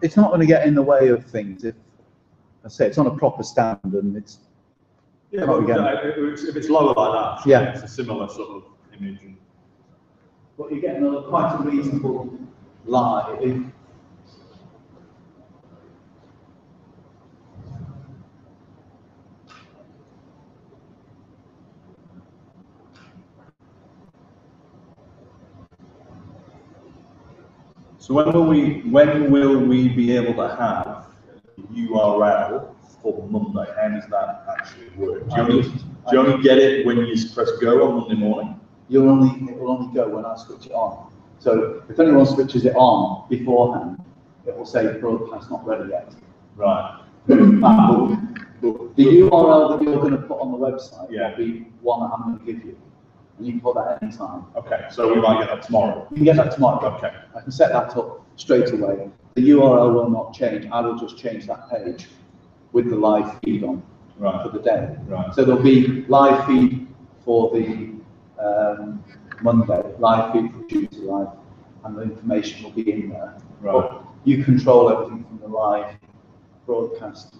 It's not going to get in the way of things if, I say, it's on a proper stand and it's. Yeah, not but again. if it's lower like that, Yeah. it's a similar sort of image. But you're getting quite a reasonable light. So when will we be able to have the URL for Monday? How does that actually work? Do you only get it when you press go on Monday morning? It will only go when I switch it on. So if anyone switches it on beforehand, it will say broadcast not ready yet. Right. But the URL that you're going to put on the website Yeah. will be one that I'm going to give you. And you can put that any time. Okay, so we might get that tomorrow. You can get that tomorrow. Okay. I can set that up straight away. The URL will not change. I will just change that page with the live feed on for the day. Right. So there'll be live feed for the Monday, live feed for Tuesday live, and the information will be in there. Right. But you control everything from the live broadcast.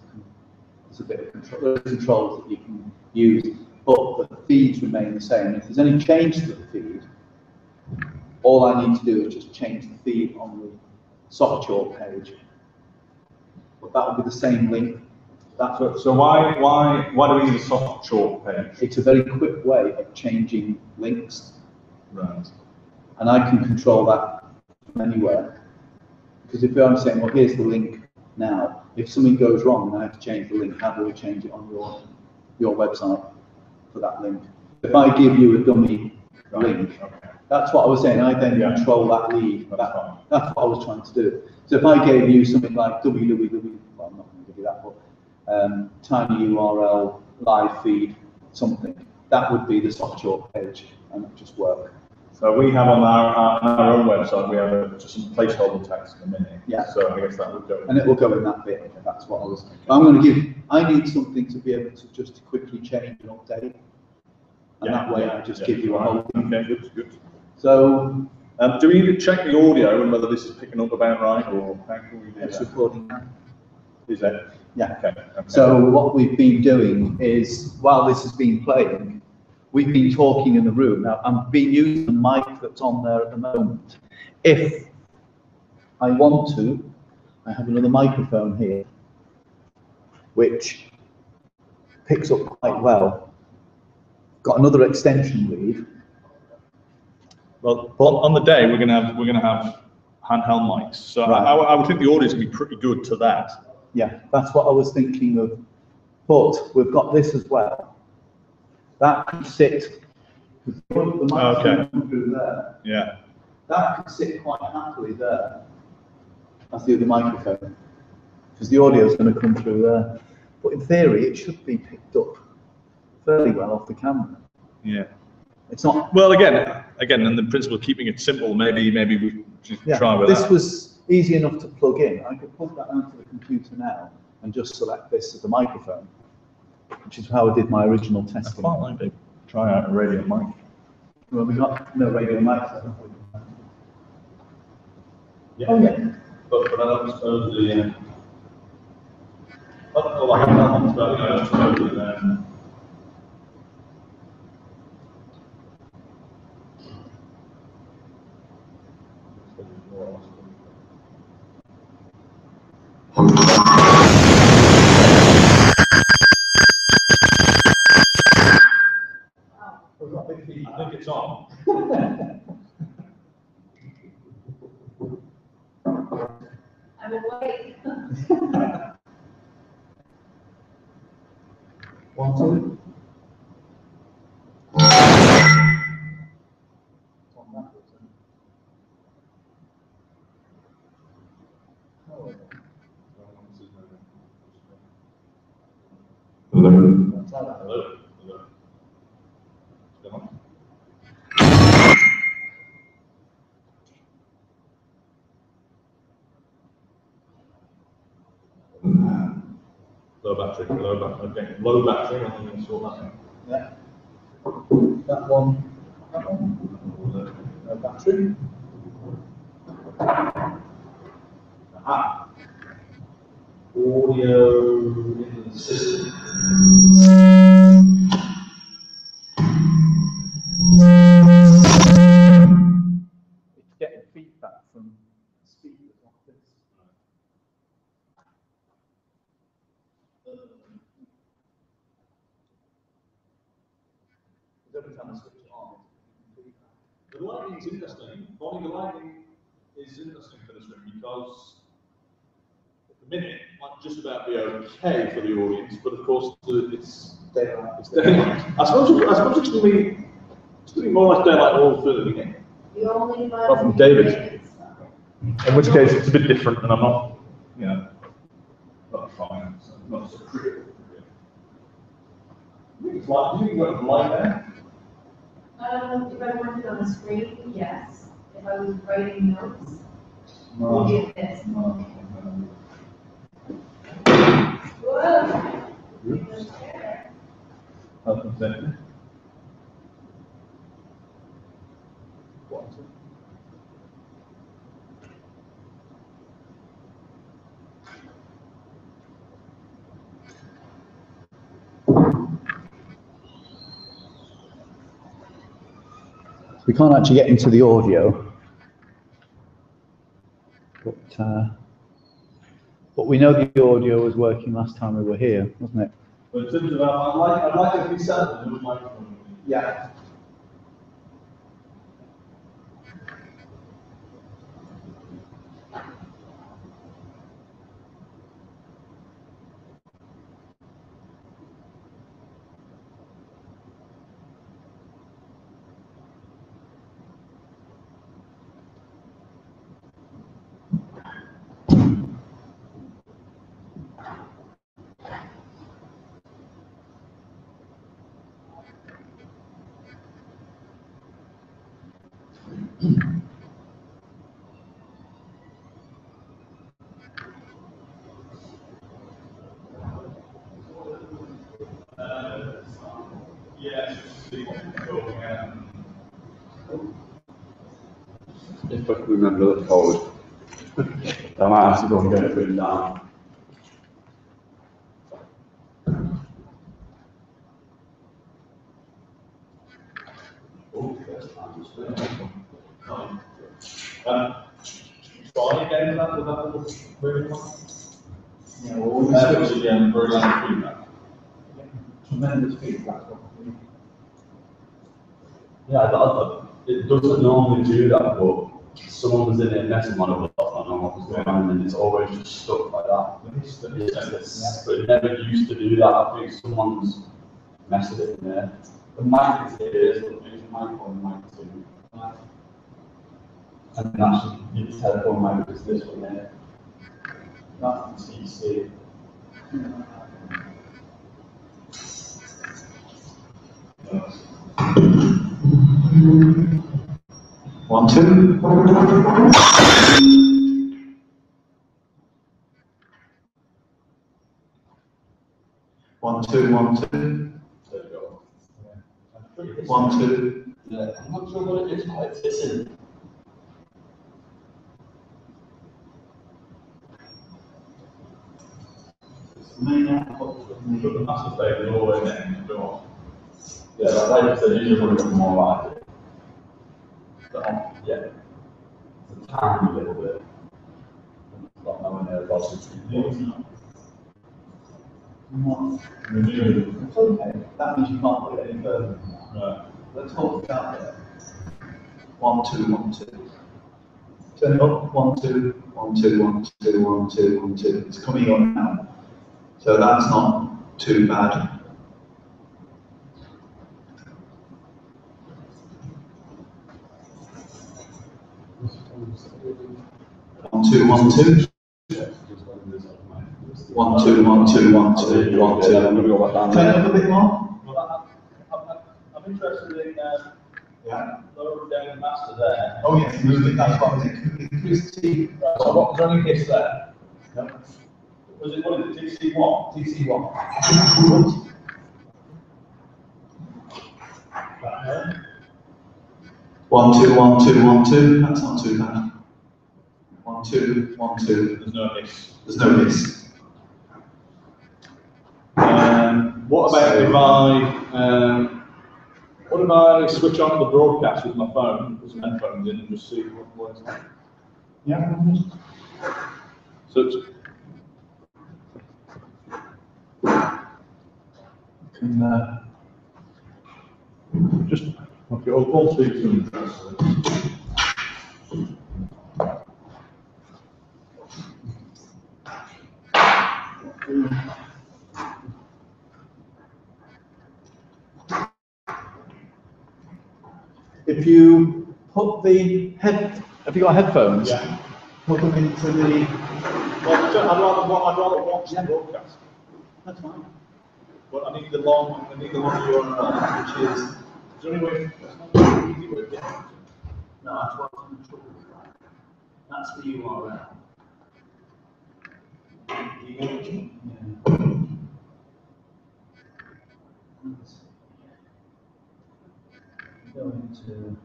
There's a bit of control, there are controls that you can use, but the feeds remain the same. If there's any change to the feed, all I need to do is just change the feed on the SoftChalk page. But that will be the same link. So why do we need a SoftChalk page? It's a very quick way of changing links. Right. And I can control that from anywhere. Because if I'm saying, well, here's the link now, if something goes wrong and I have to change the link, how do I change it on your website for that link? If I give you a dummy link, that's what I was saying, I then control that lead. That's what I was trying to do. So if I gave you something like www, well, I'm not going to give you that, but tiny URL, live feed, something, that would be the SoftChalk page, and it would just work. So we have on our own website, we have just some placeholder text in a minute. Yeah. So I guess that would go. And it will go in that bit. That's what I was. I'm going to give. I need something to be able to just quickly change and update, and that way I just give you a whole thing. Okay, good. So do we need to check the audio and whether this is picking up about right, or how can we do it's that? recording now. Is that? Yeah. Okay. So what we've been doing is, while this has been playing, we've been talking in the room. Now, I'm being using the mic that's on there at the moment. If I want to, I have another microphone here, which picks up quite well. Got another extension lead. Well, on the day we're going to have handheld mics, so Right. I would think the audio is going to be pretty good to that. Yeah, that's what I was thinking of. But we've got this as well. That could sit. The microphone comes through there. Yeah. That could sit quite happily there. That's the other microphone, because the audio is going to come through there. But in theory, it should be picked up fairly well off the camera. Yeah. It's not. Well, again, and the principle of keeping it simple, maybe we should try with this that. was easy enough to plug in. I could plug that onto the computer now and just select this as a microphone, which is how I did my original I testing. quite like to try out a radio mic. Well, we got no radio mics. Yeah. Oh yeah. But I don't suppose the well, I haven't but I suppose the I think it's on. I'm awake. 1, 2. Hello. Hello. Hello. Come on. Low battery, okay, low battery, I'm going to sort that out. Yeah. That one. No battery. Aha. Audio in the system. It's getting feedback from speakers like this. Every time I switch it on, The lighting is interesting. Bonnie, the lighting is interesting for this room because at the minute it might just about be okay for the audience, but of course it's daylight. it's daylight. I suppose it's going to be more or less daylight all through the beginning. The only one. Apart from David. In which case it's a bit different, and I'm not, you know, not fine, so not so critical. It's like, you got a light there. If I wanted on the screen, yes. If I was writing notes, it No. would be this. No. Whoa. Health and safety. We can't actually get into the audio, but we know the audio was working last time we were here, wasn't it? But in terms of, I'd like it to be set up with microphone. Yeah. If I can remember the code, I might have to go and get it written down. Try again with that little moving one. Yeah, well, That was again very loud feedback. tremendous feedback. Yeah, it doesn't normally do that, but someone was in there messing one of us, I don't know what was going on, and it's always just stuck like that. But it never used to do that. I think someone's messed it in there. The mic is here, so it's mic on mic two. And then actually, your telephone mic is this one there. That's the CC. 1, 2. 1, 2, 1, 2. There we go. 1, 2. Yeah, I'm not sure what it is, quite hissing. You put the master slave all the way down and go on. Yeah, like I said, usually would have been more like it. But, yeah, it's a tiny little bit. Not knowing their logic. It's okay. That means you can't put it any further. Right. Let's hold it out there. 1, 2, 1, 2. Turn it up. 1, 2, 1, 2, 1, 2, 1, 2, 1, 2. It's coming on now. So that's not too bad. 1, 2, 1, 2. 1, 2, 1, 2, 1, 2, 1, 2. I'm gonna go back down Turn there. it up a bit more. I'm interested in, lower down master there. Oh yes, moving, that's what I was thinking. Increase T. Right, so what's only hits there? No. Was it, what is it, TC1? TC1. 1, 2, 1, 2, 1, 2. That's not too bad. 1, 2, 1, 2. There's no miss. There's no miss. What about what if I switch on the broadcast with my phone, put some headphones in and just see what it's like? Yeah. So it's, Can, just, okay, all speakers are interested. if you put the head, have you got headphones? Yeah. Put them into the. Well, I'd rather watch the broadcast, That's fine. but I need the long URL, Which is. is there any way, that's not easy way of getting it? No, that's what I'm trouble with. That's the URL. Yeah. Go into.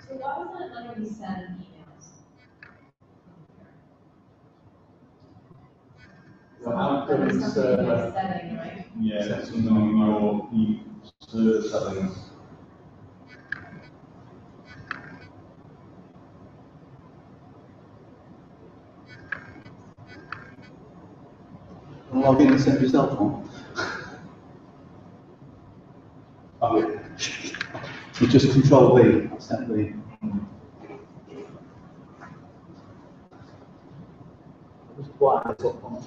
So why wasn't it letting me send emails? That is something in my setting, right? Yeah, that's something your settings. Log in and set yourself on. Okay. You just control V, set V. Just quiet it up on the.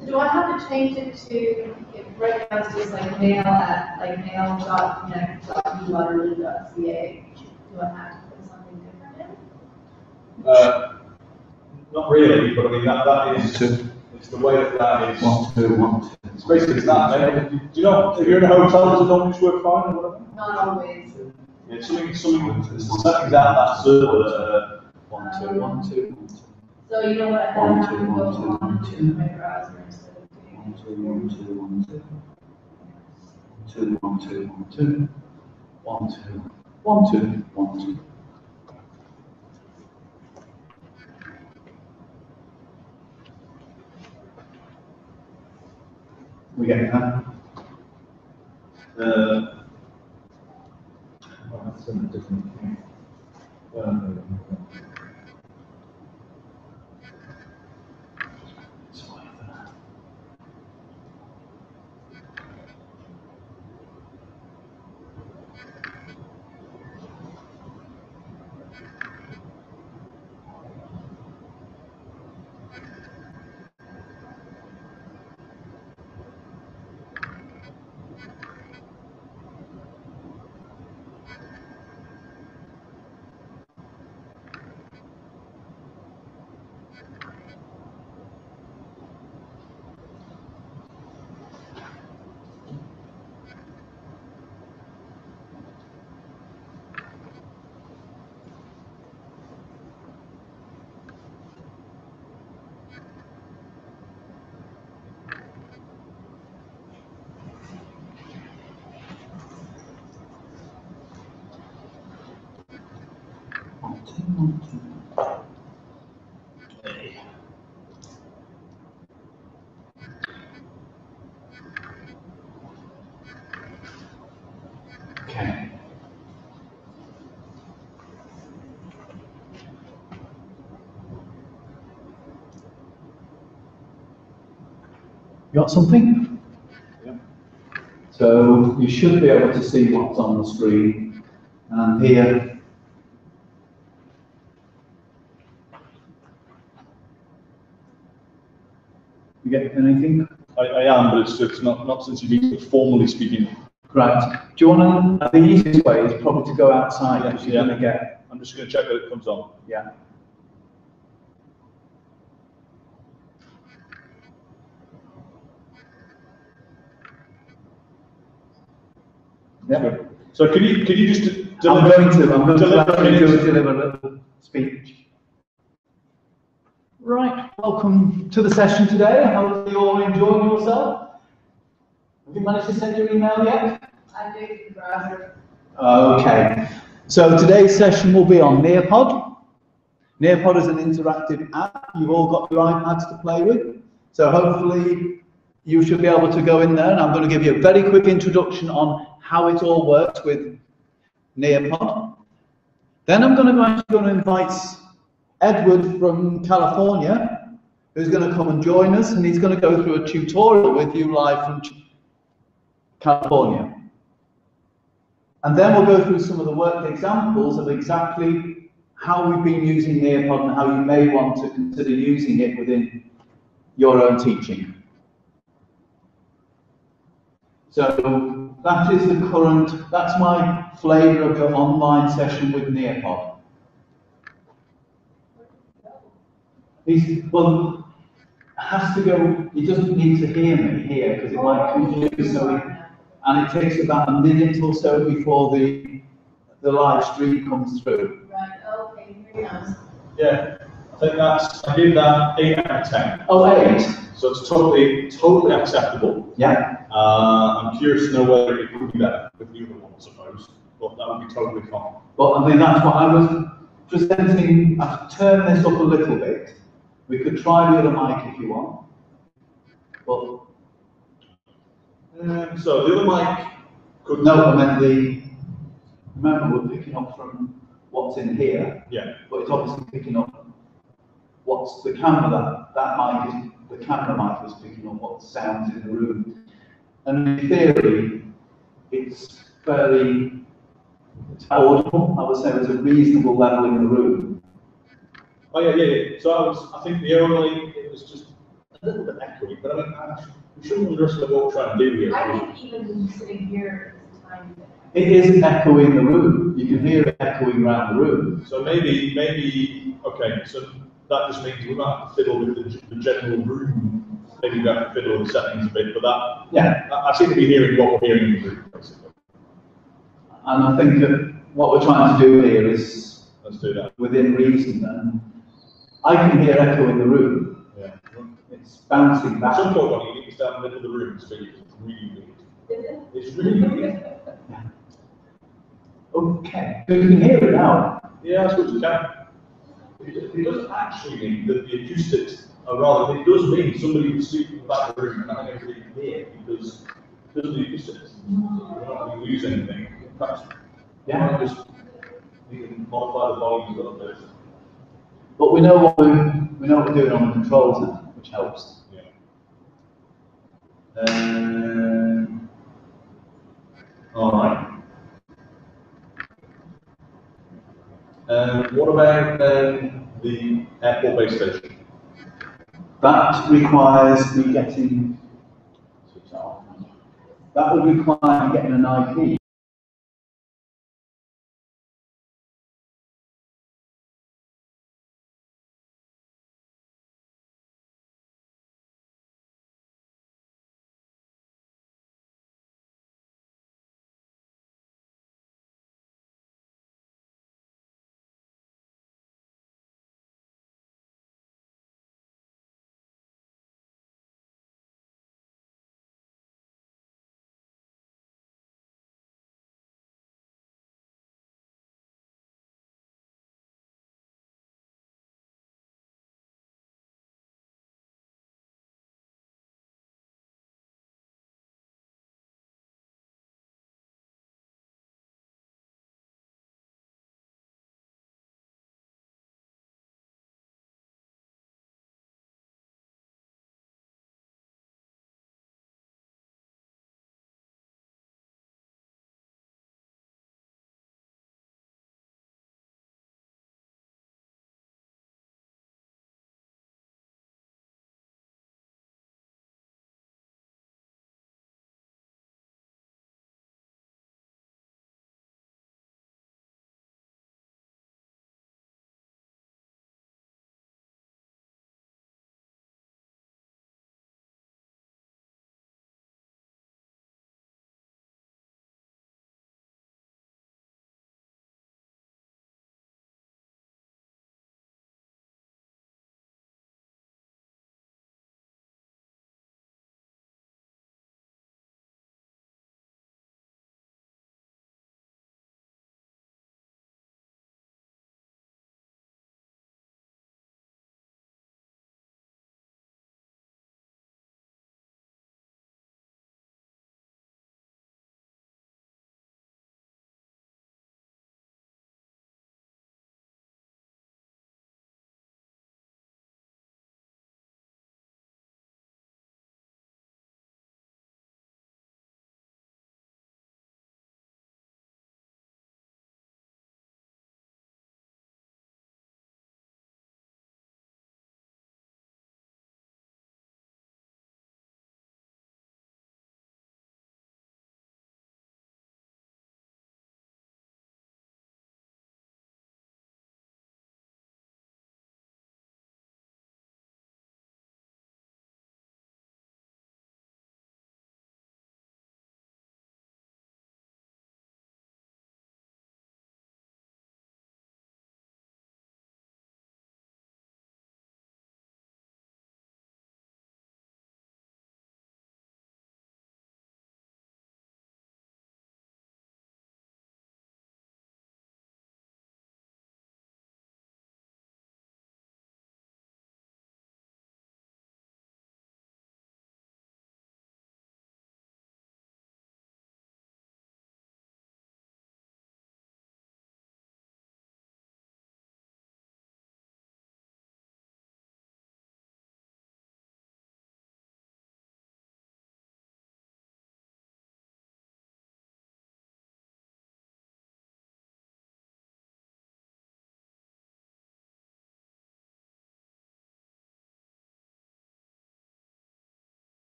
So do I have to change it to, if right now it's just like mail at, like mail.connect.uwaterloo.ca, do I have to put something different in? Not really, but I mean, that is, Two. it's the way that is. 1, 2, 1, 2. It's basically that, man. Do you know, if you're in a hotel, does it always work fine or whatever? Not always. Yeah, something, it's the settings out that server, 1, 2, 1, 2, 1, 2. So you know what, I One, have two, to go one, two, on one, to two. my browser instead of doing 1, 2, 1, 2, 1, 2. 1, 2, 1, 2. 1, 2, 1, 2, 1, 2. We getting that? well, that's a different thing. It's fine for that. got something? Yeah. So you should be able to see what's on the screen. And here, you get anything? I am, but it's not since you've been formally speaking. Right. Do you want to, the easiest way is probably to go outside because you're Yeah. going to get, I'm just going to check that it comes on. yeah. Yeah. So can you just I'm going to actually minutes? deliver a speech. Right, welcome to the session today. How are you all enjoying yourself? Have you managed to send your email yet? I did, browser. Okay, so today's session will be on Nearpod. Nearpod is an interactive app. You've all got your iPads to play with. So hopefully you should be able to go in there, and I'm going to give you a very quick introduction on how it all works with Nearpod. Then I'm going to invite Edward from California, who's going to come and join us, and he's going to go through a tutorial with you live from California. And then we'll go through some of the worked examples of exactly how we've been using Nearpod and how you may want to consider using it within your own teaching. So that is the current, that's my flavour of the online session with Nearpod. Well, has to go, he doesn't need to hear me here because it might confuse, and it takes about a minute or so before the live stream comes through. Right, okay, very nice. Yeah, I gave that 8 out of 10. Oh, 8? So it's totally acceptable. Yeah. I'm curious to know whether it could be better with the other one, I suppose. But that would be totally fine. Well, I mean, that's what I was presenting. I've turned this up a little bit. We could try the other mic if you want. But so the other mic could... no, I meant remember we're picking up from what's in here. Yeah. But it's obviously picking up what's the camera, that mic is, the camera mic is picking up what sounds in the room. And in theory, it's it's audible. I would say there's a reasonable level in the room. Oh yeah. So I think it was just a little bit echoey, but I mean, we shouldn't underestimate what we're trying to do here. I think even sitting here is a tiny bit. It is echoing the room. You can hear it echoing around the room. So maybe, okay, so that just means we might have to fiddle with the general room. Maybe we have to fiddle with the settings a bit, but that, yeah. I seem to be hearing what we're hearing in the room, basically. And I think that what we're trying to do here is, let's do that. Within reason, and I can hear echo in the room. Yeah. It's bouncing back. At some point, when you need to stand in the middle of the room, so it's really weird. It's really weird. Okay, so you can hear it now. Yeah, I suppose you can. It doesn't actually mean that the acoustics are rather, it does mean somebody can speak in the back of the room and I think everybody can hear because of the acoustics. We're not going to lose anything. In fact, Yeah. we can modify the volumes a little bit. But we know what we're doing on the controls now, which helps. Yeah. All right. What about the airport base station? That requires me getting. That would require me getting an IP.